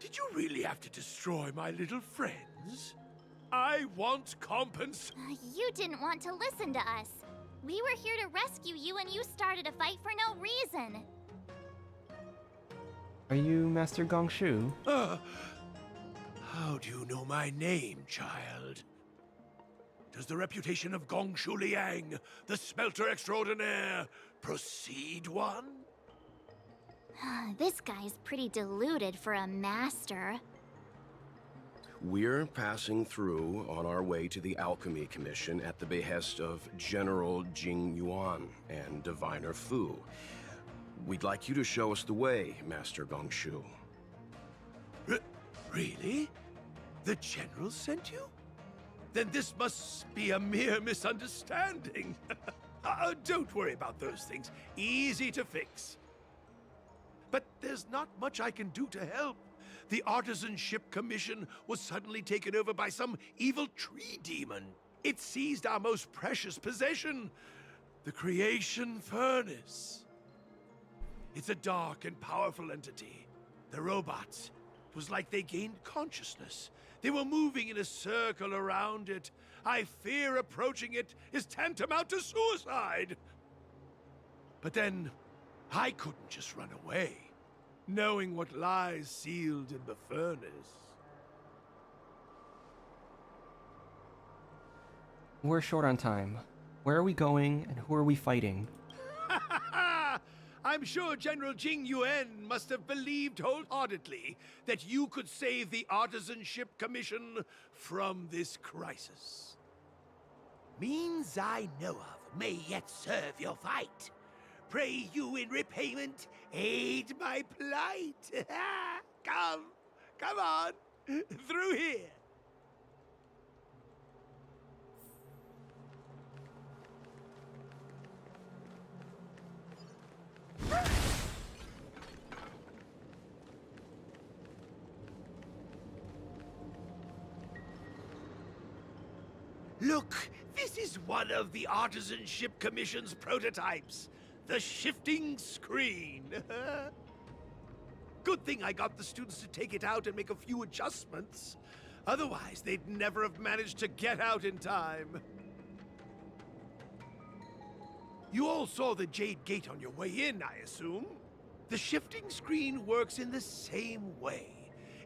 Did you really have to destroy my little friends? I want compensation. You didn't want to listen to us. We were here to rescue you and you started a fight for no reason. are you Master Gongshu? How do you know my name, child? Does the reputation of Gongshu Liang, the smelter extraordinaire, precede one? This guy's pretty deluded for a master. We're passing through on our way to the Alchemy Commission at the behest of General Jing Yuan and Diviner Fu. We'd like you to show us the way, Master Gongshu. Really? The General sent you? Then this must be a mere misunderstanding. Don't worry about those things. Easy to fix. But there's not much I can do to help. The Artisanship Commission was suddenly taken over by some evil tree demon. It seized our most precious possession, the Creation Furnace. It's a dark and powerful entity. The robots, it was like they gained consciousness. They were moving in a circle around it. I fear approaching it is tantamount to suicide. But then, I couldn't just run away, knowing what lies sealed in the furnace. We're short on time. Where are we going and who are we fighting? I'm sure General Jing Yuan must have believed wholeheartedly that you could save the Artisanship Commission from this crisis. Means I know of may yet serve your fight. Pray you in repayment aid my plight. Come on, through here. Look, this is one of the Artisanship Commission's prototypes. The shifting screen. Good thing I got the students to take it out and make a few adjustments. Otherwise, they'd never have managed to get out in time. You all saw the Jade Gate on your way in, I assume? The shifting screen works in the same way.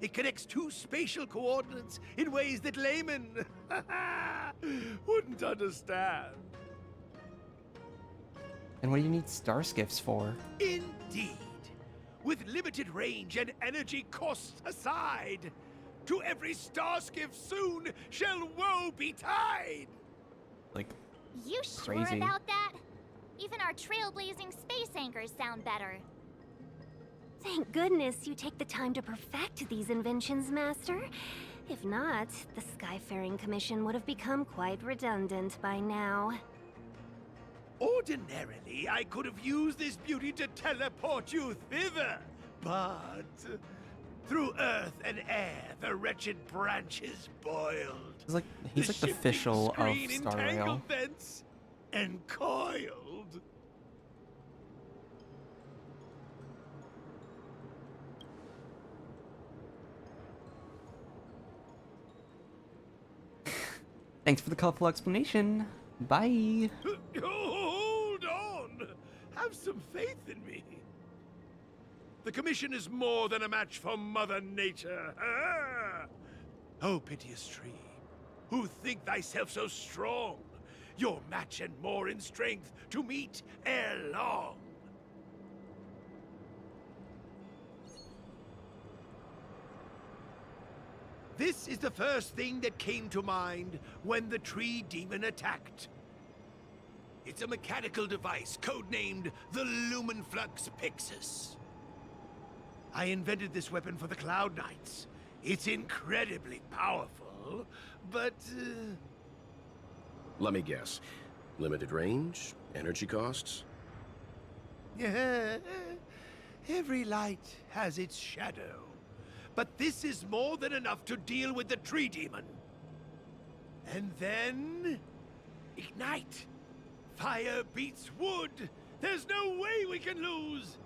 It connects two spatial coordinates in ways that laymen wouldn't understand. And what do you need star skiffs for? Indeed. With limited range and energy costs aside, to every star skiff soon shall woe betide. Like, You sure crazy. about that? Even our trailblazing space anchors sound better. Thank goodness you take the time to perfect these inventions, Master. If not, the Skyfaring Commission would have become quite redundant by now. Ordinarily, I could have used this beauty to teleport you thither, but Through earth and air, the wretched branches boiled. He's like the official of Screen Star Rail. entangled thence and coiled. Thanks for the colorful explanation. Bye. Hold on! Have some faith in me. The Commission is more than a match for Mother Nature. Ah! Oh, piteous tree, who think thyself so strong, your match and more in strength to meet ere long. This is the first thing that came to mind when the tree demon attacked. It's a mechanical device codenamed the Lumenflux Pixis. I invented this weapon for the Cloud Knights. It's incredibly powerful, but... Let me guess. Limited range? Energy costs? Yeah, every light has its shadow. But this is more than enough to deal with the tree demon. And then... ignite! Fire beats wood! There's no way we can lose!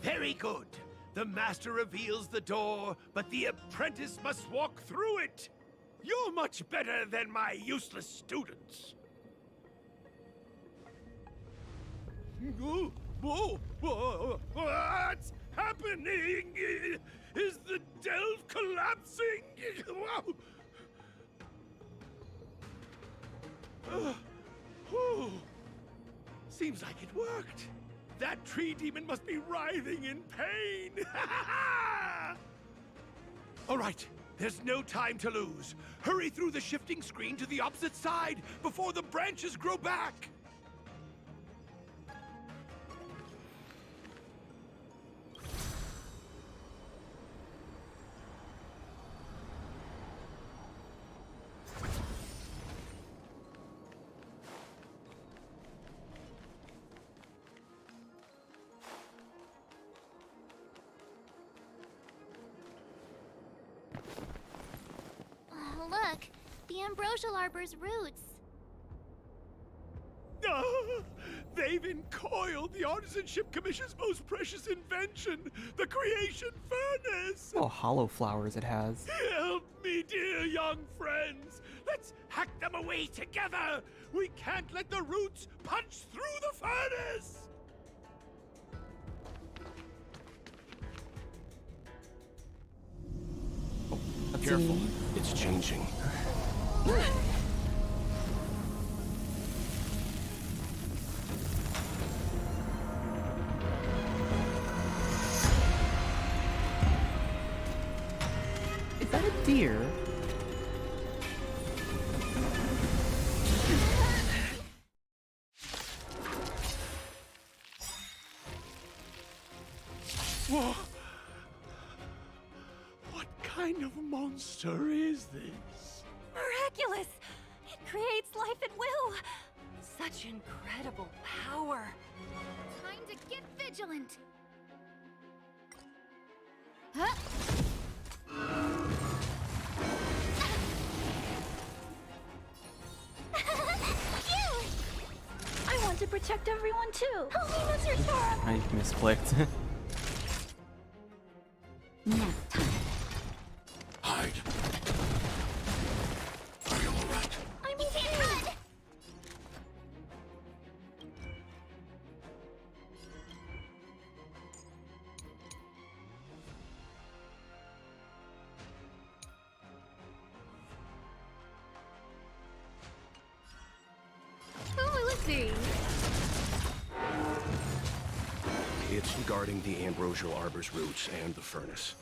Very good. The master reveals the door, but the apprentice must walk through it. You're much better than my useless students. What's happening? Is the delve collapsing? Seems like it worked. That tree demon must be writhing in pain! All right, there's no time to lose. Hurry through the shifting screen to the opposite side before the branches grow back! Look, the ambrosial arbor's roots. They've encoiled the Artisanship Commission's most precious invention, the creation furnace! Oh, hollow flowers it has. Help me, dear young friends! Let's hack them away together! We can't let the roots punch through the furnace! Careful, it's changing. Is that a deer? Whoa! What kind of monster is this? Miraculous! It creates life at will! Such incredible power! Time to get vigilant! Huh? I want to protect everyone too. Help me, Mr. Tara. I misclicked. Nap time. Hide. Are you alright? I'm okay. Oh, let's see. It's regarding the ambrosial arbor's roots and the furnace.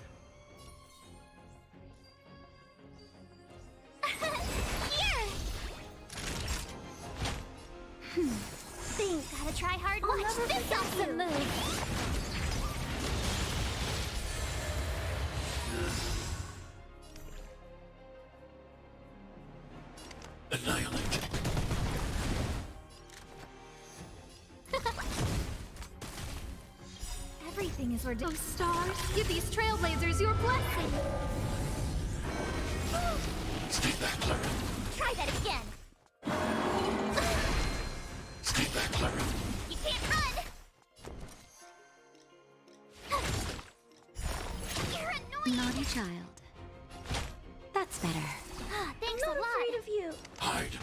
Think, gotta try hard. Watch this awesome move. Annihilate. Everything is ordained. Oh, stars, give these trailblazers your blessing. Stay back, Clara. Try that again. Stay back, Clara. You can't run. You're annoying. Naughty child. That's better. Thanks a lot. I'm not afraid of you. Hide.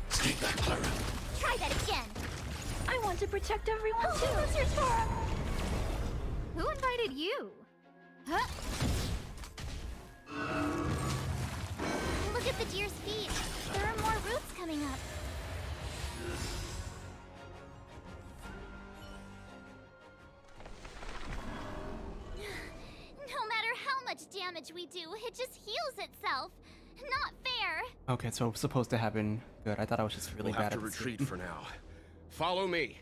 Stay back, Clara. Try that again. I want to protect everyone too. Who invited you? Huh? Look at the deer's feet. There are more roots coming up. No matter how much damage we do, it just heals itself. Not fair. Okay, so it's supposed to happen. Good. I thought I was just really We'll bad have to at this retreat game. for now. Follow me.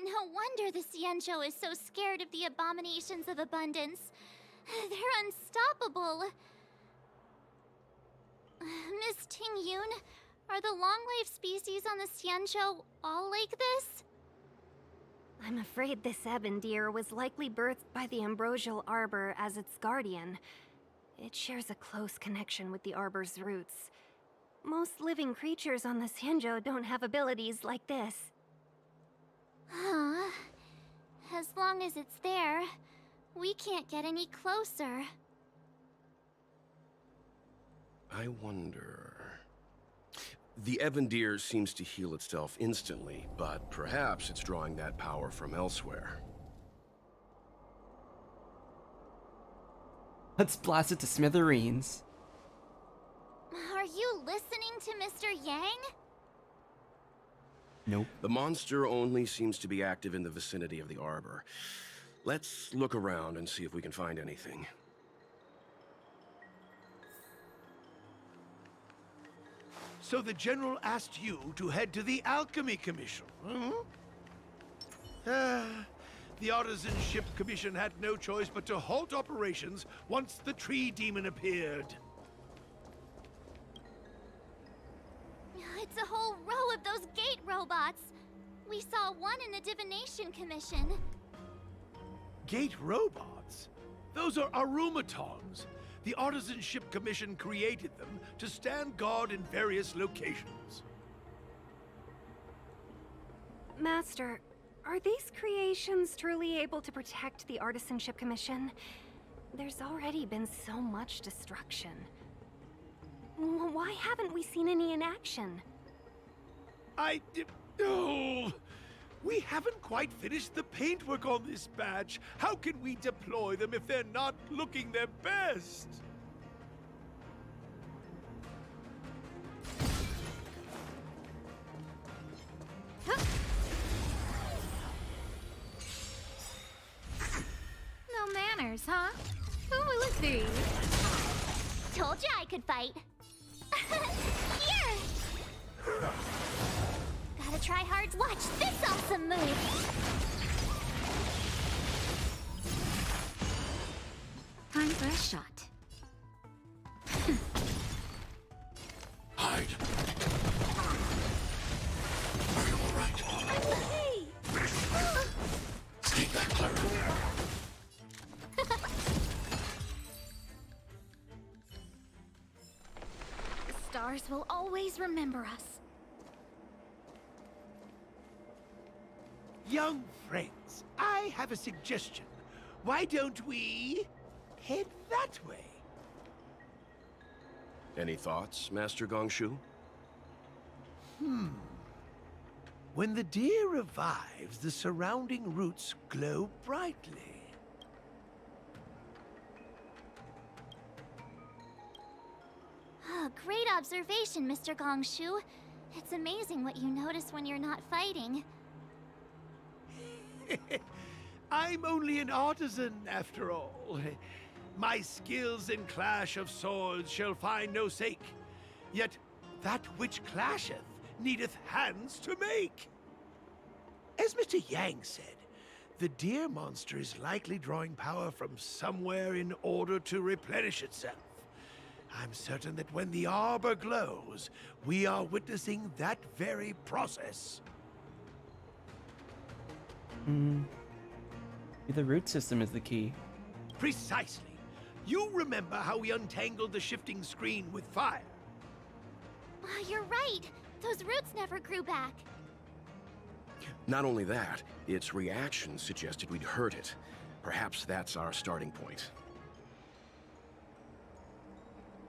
No wonder the Xianzhou is so scared of the abominations of abundance. They're unstoppable. Miss Ting Yun, are the long-life species on the Xianzhou all like this? I'm afraid this ebon deer was likely birthed by the ambrosial arbor as its guardian. It shares a close connection with the arbor's roots. Most living creatures on the Xianzhou don't have abilities like this. Huh. As long as it's there, we can't get any closer. I wonder... The ebon deer seems to heal itself instantly, but perhaps it's drawing that power from elsewhere. Let's blast it to smithereens. Are you listening to Mr. Yang? Nope. The monster only seems to be active in the vicinity of the arbor. Let's look around and see if we can find anything. So the General asked you to head to the Alchemy Commission, the Artisanship Commission had no choice but to halt operations once the tree demon appeared. It's a whole row of those gate robots. We saw one in the Divination Commission. Gate robots? Those are arumatons. The Artisanship Commission created them to stand guard in various locations. Master, are these creations truly able to protect the Artisanship Commission? There's already been so much destruction. Why haven't we seen any in action? Oh, we haven't quite finished the paintwork on this badge. How can we deploy them if they're not looking their best? No manners, huh? Who will it be? Told you I could fight. Here! Gotta try hard. Watch this awesome move! Time for a shot. Hide. Are you all right? I'm okay. Stay back, Clara. The stars will always remember us. Young friends, I have a suggestion. Why don't we head that way? Any thoughts, Master Gongshu? When the deer revives, the surrounding roots glow brightly. observation, Mr. Gongshu. It's amazing what you notice when you're not fighting. I'm only an artisan, after all. My skills in clash of swords shall find no sake. Yet that which clasheth needeth hands to make. As Mr. Yang said, the deer monster is likely drawing power from somewhere in order to replenish itself. I'm certain that when the arbor glows, we are witnessing that very process. The root system is the key. Precisely. You remember how we untangled the shifting screen with fire? You're right. Those roots never grew back. Not only that, its reaction suggested we'd hurt it. Perhaps that's our starting point.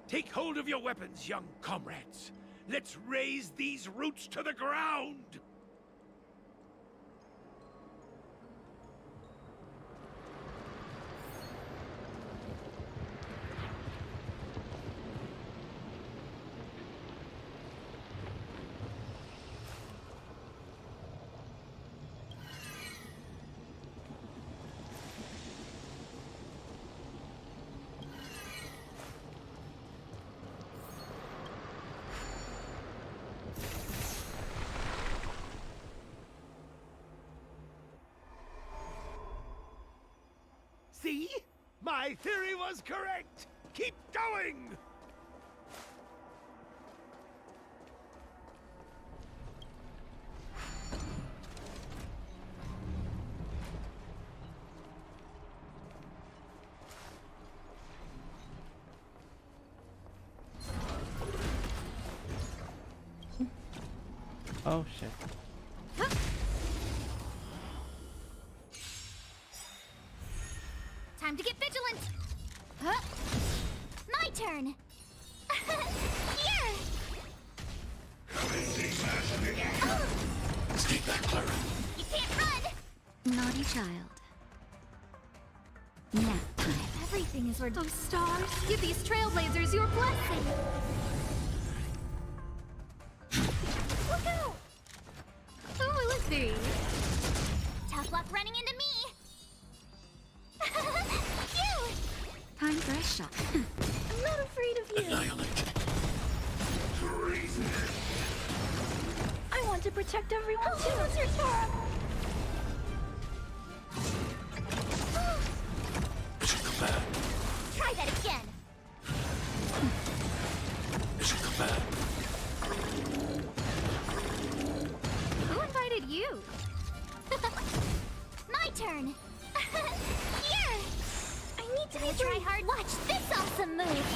Take hold of your weapons, young comrades. Let's raze these roots to the ground! See? My theory was correct! Keep going! Oh shit. Time to get vigilant! Huh? My turn! Here! Let's take back, Clara. You can't run! Naughty child. Nap time. Everything is those stars. Give these trailblazers your blessing! Look out! Oh, let's see. Tough luck running into me! Time for a shot. I'm not afraid of you. Annihilate. Treason. I want to protect everyone too. What's your turn? Mission command. Try that again. Mission command. Who invited you? My turn. Here. I need to try hard. Watch this awesome move.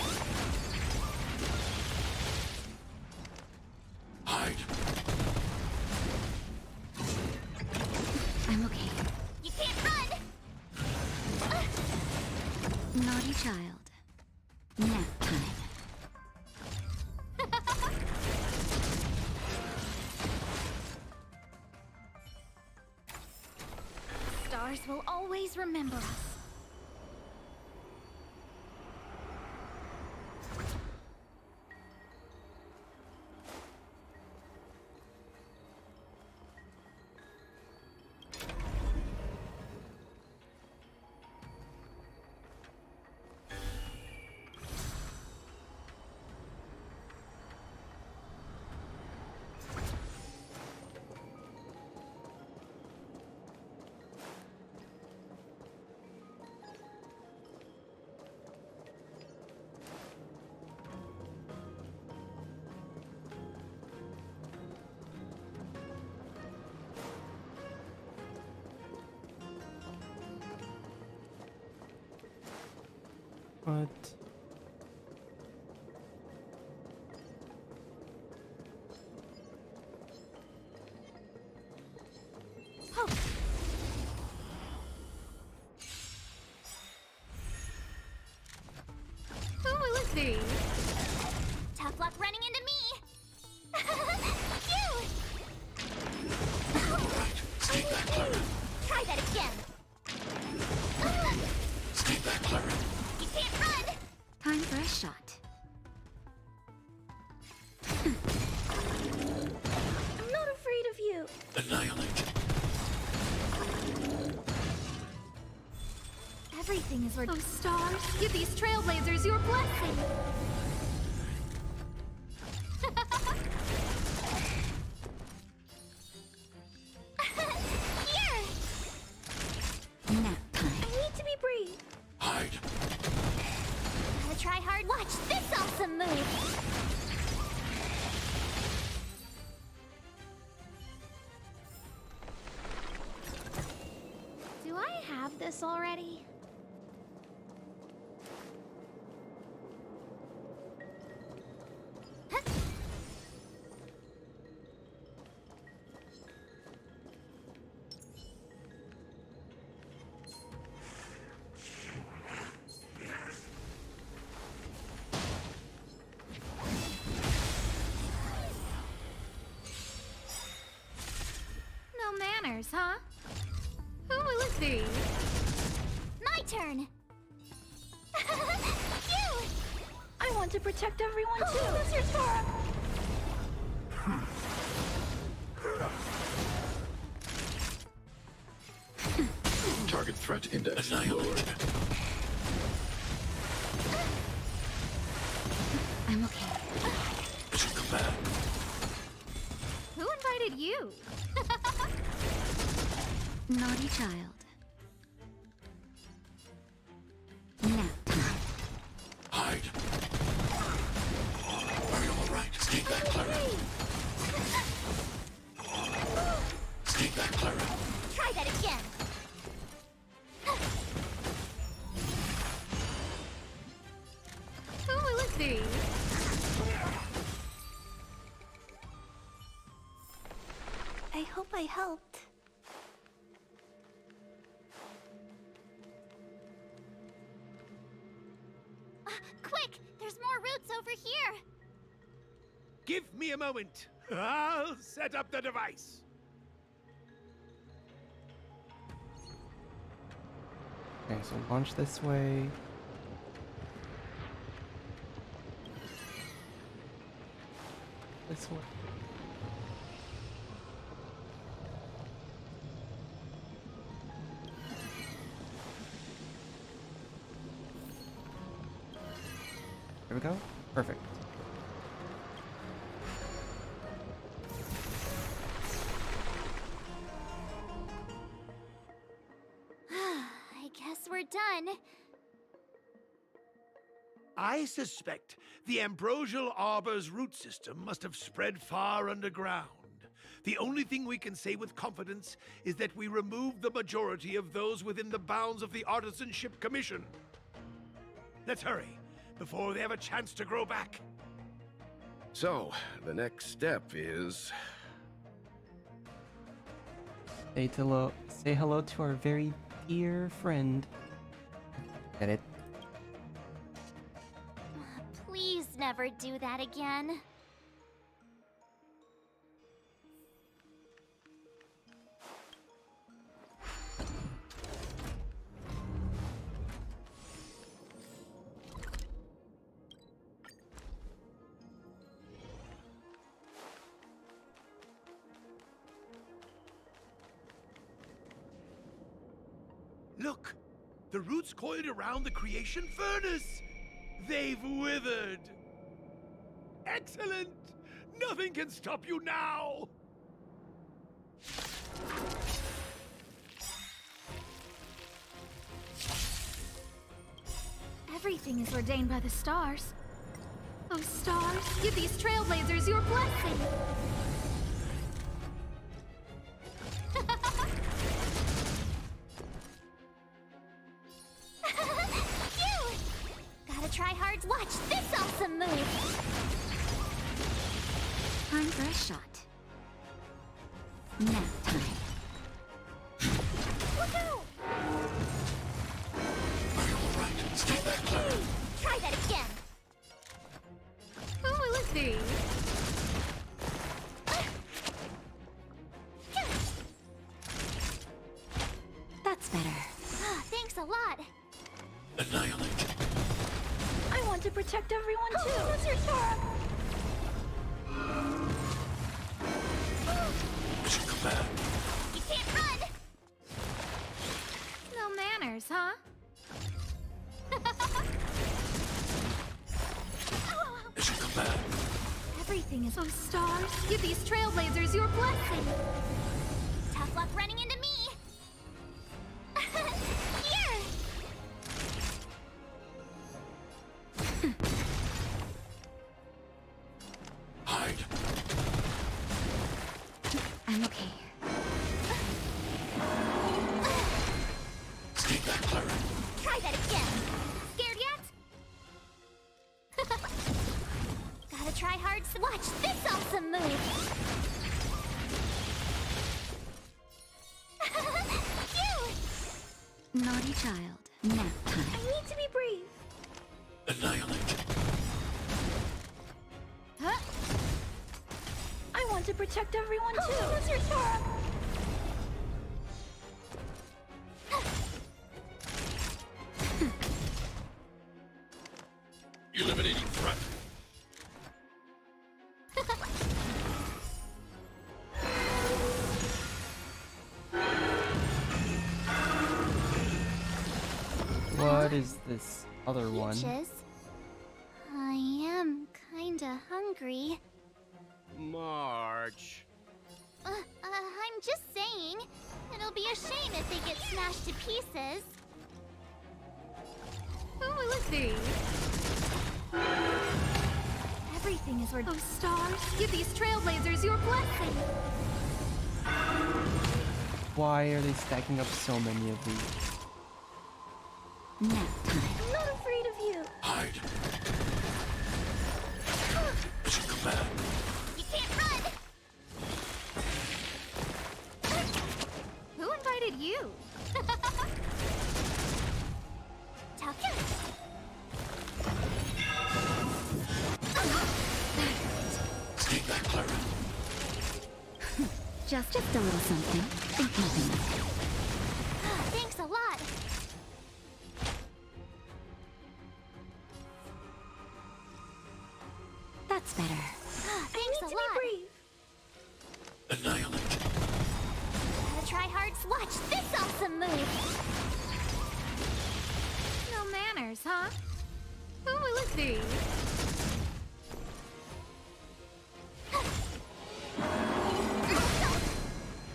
Hide. I'm okay. You can't run. Naughty child. Nap time. Stars will always remember us. What? Oh, let's see. Tough luck running into me. Phew. Stay back, Clara. Try that again. Stay back, Clara. You can't run. Time for a shot. Everything is worth. Oh, stars, give these trailblazers your blessing. Here! Nap time. I need to be brief. Hide. Gotta try hard. Watch this awesome move! Do I have this already? No manners, huh? Who will it be? My turn! You! I want to protect everyone too. Who's your Tora? Target threat index lowered. I'm okay. Come back. Who invited you? Naughty child. Nap time. Hide. Are you alright? Stay back, Clara. Stay back, Clara. Try that again. Who will it be? I hope I helped. Quick! There's more roots over here! Give me a moment. I'll set up the device. Okay, so launch this way. This way. There we go. Perfect. I guess we're done. I suspect the ambrosial arbor's root system must have spread far underground. The only thing we can say with confidence is that we removed the majority of those within the bounds of the Artisanship Commission. Let's hurry, before they have a chance to grow back. So, the next step is... Say hello to our very dear friend. Get it? Please never do that again. Look! The roots coiled around the creation furnace! They've withered! Excellent! Nothing can stop you now! Everything is ordained by the stars. Oh, stars, give these trailblazers your blessing. Gotta try hard. Watch this awesome move! Time for a shot. Nap time. Look out! Are you alright? Stay back, Clara. Try that again. Who will it be? That's better. Thanks a lot. Annihilate. I want to protect everyone too. Who's your Tora? Come back. You can't run! No manners, huh? is... Oh, stars, give these trailblazers your blessing! Tough luck running into me! Here! Hide. I'm okay. Stay back, Clara. Try that again! Scared yet? Gotta try hard. Watch this awesome move! Phew! Naughty child. Nap time. I need to be brave. Annihilate. Huh? I want to protect everyone too. What's your turn? Eliminating threat. What is this other one? Peaches? I am kinda hungry. March. I'm just saying. It'll be a shame if they get smashed to pieces. Who will it be? Everything is worth... Oh, stars, give these trailblazers your blessing! Why are they stacking up so many of these? Nap time. I'm not afraid of you! Hide. It's a command. You can't run! Who invited you? Tuck it! Stay back, Clara. Just a little something. Think nothing of it. Thanks a lot! That's better. Thanks a lot! Annihilate. Gotta try hard. Watch this awesome move! No manners, huh? Who will it be?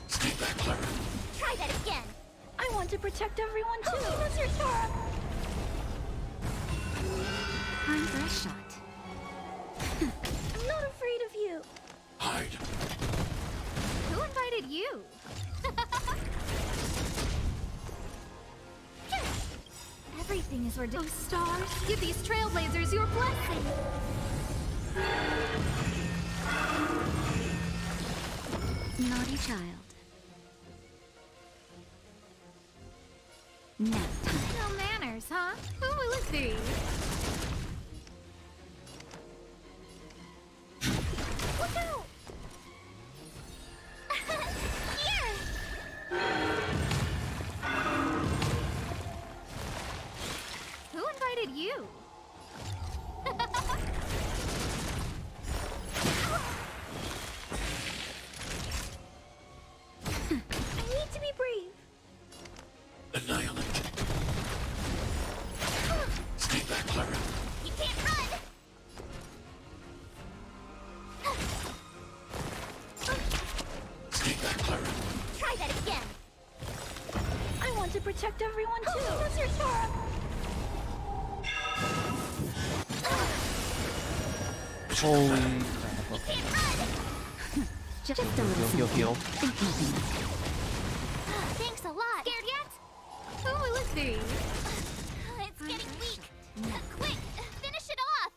Stay back, Clara. Try that again! I want to protect everyone too. What's your turn? Time for a shot. I'm not afraid of you. Hide. Who invited you? Everything is worth... Oh, stars, give these trailblazers your blessing! Naughty child. Nap time. No manners, huh? Who will it be? Look out! Here! Who invited you? I need to be brave. Annihilate. Stay back, Clara. You can't run! Stay back, Clara. Try that again! I want to protect everyone too. What's your turn? Holy crap. Okay. Just a little Heal, heal, something. heal. Think nothing of it. Thanks a lot. Scared yet? Who will it be? It's getting weak. Quick, finish it off.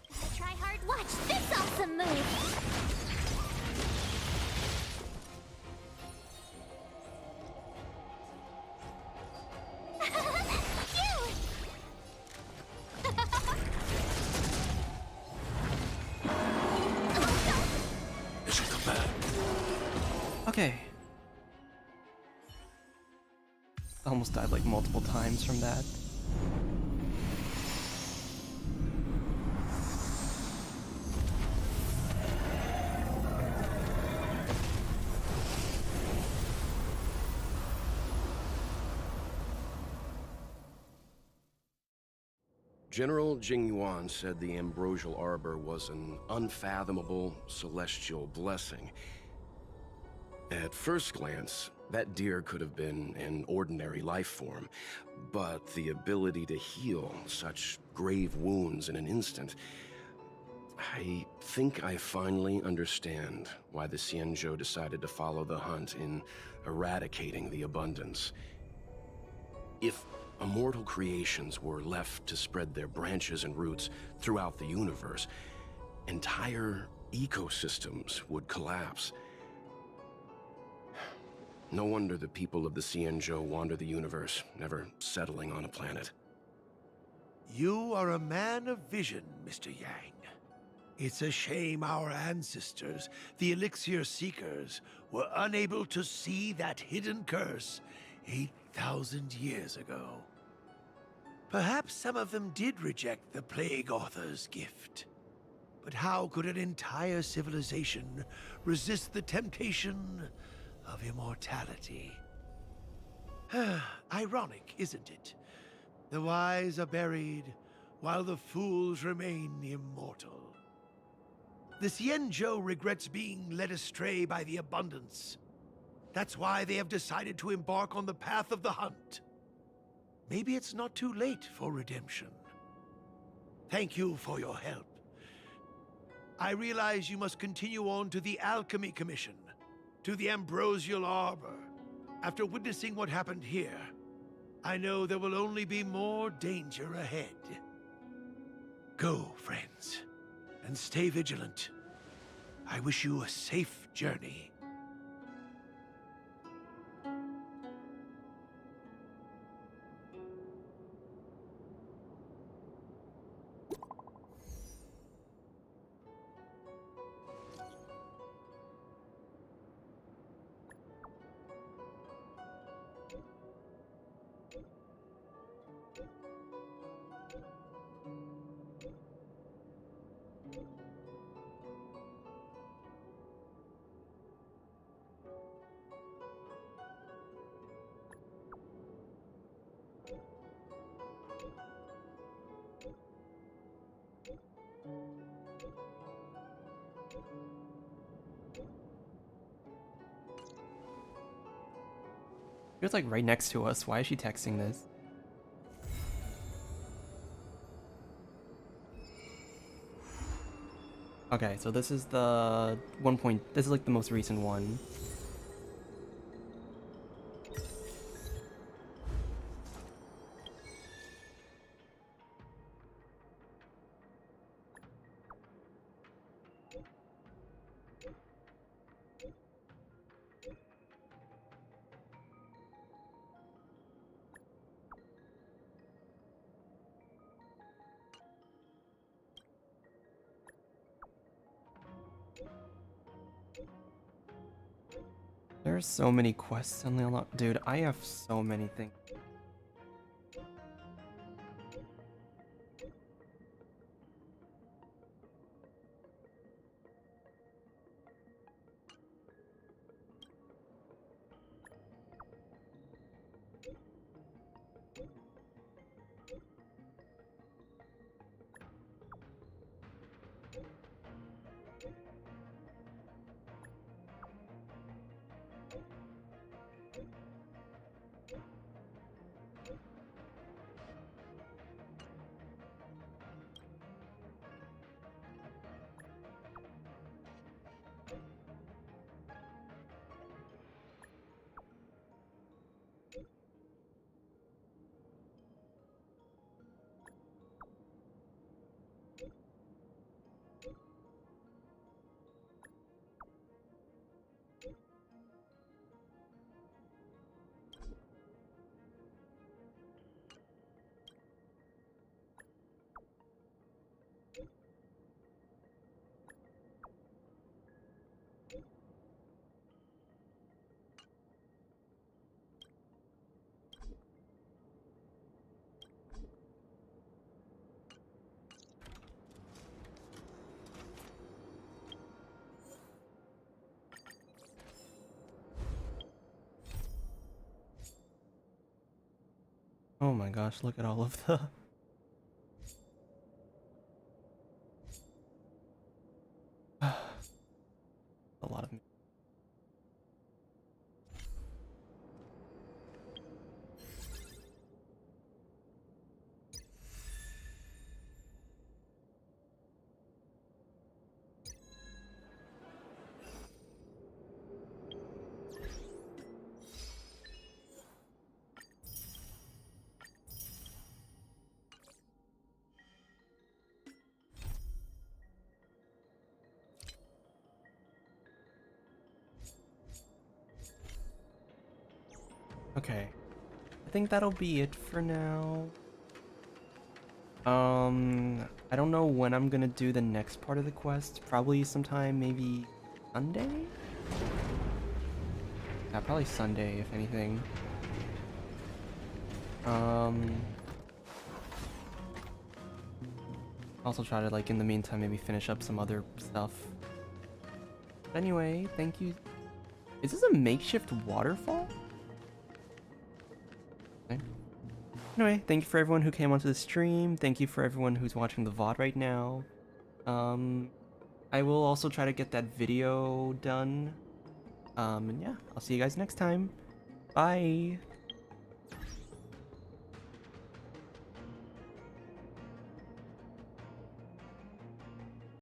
Gotta try hard. Watch this awesome move. Phew! It's a command. Okay. Almost died like multiple times from that. General Jing Yuan said the ambrosial arbor was an unfathomable celestial blessing. At first glance, that deer could have been an ordinary life form, but the ability to heal such grave wounds in an instant... I think I finally understand why the Xianzhou decided to follow the hunt in eradicating the abundance. If immortal creations were left to spread their branches and roots throughout the universe, entire ecosystems would collapse. No wonder the people of the Xianzhou wander the universe, never settling on a planet. You are a man of vision, Mr. Yang. It's a shame our ancestors, the Elixir Seekers, were unable to see that hidden curse 8,000 years ago. Perhaps some of them did reject the Plague Author's gift. But how could an entire civilization resist the temptation of immortality? Ironic, isn't it? The wise are buried, while the fools remain immortal. The Xianzhou regrets being led astray by the abundance. That's why they have decided to embark on the path of the hunt. Maybe it's not too late for redemption. Thank you for your help. I realize you must continue on to the Alchemy Commission, to the Ambrosial Arbor. After witnessing what happened here, I know there will only be more danger ahead. Go, friends, and stay vigilant. I wish you a safe journey. She was like right next to us. Why is she texting this? Okay, so this is the this is like the most recent one. There's so many quests on the unlock. Dude, I have so many things. Oh my gosh, look at all of the Okay. I think that'll be it for now. I don't know when I'm gonna do the next part of the quest. Probably sometime maybe Sunday? Yeah, probably Sunday, if anything. Also try to, like, in the meantime, maybe finish up some other stuff. But anyway, thank you. Is this a makeshift waterfall? Okay. Anyway, thank you for everyone who came onto the stream. Thank you for everyone who's watching the VOD right now. I will also try to get that video done. And yeah, I'll see you guys next time. Bye!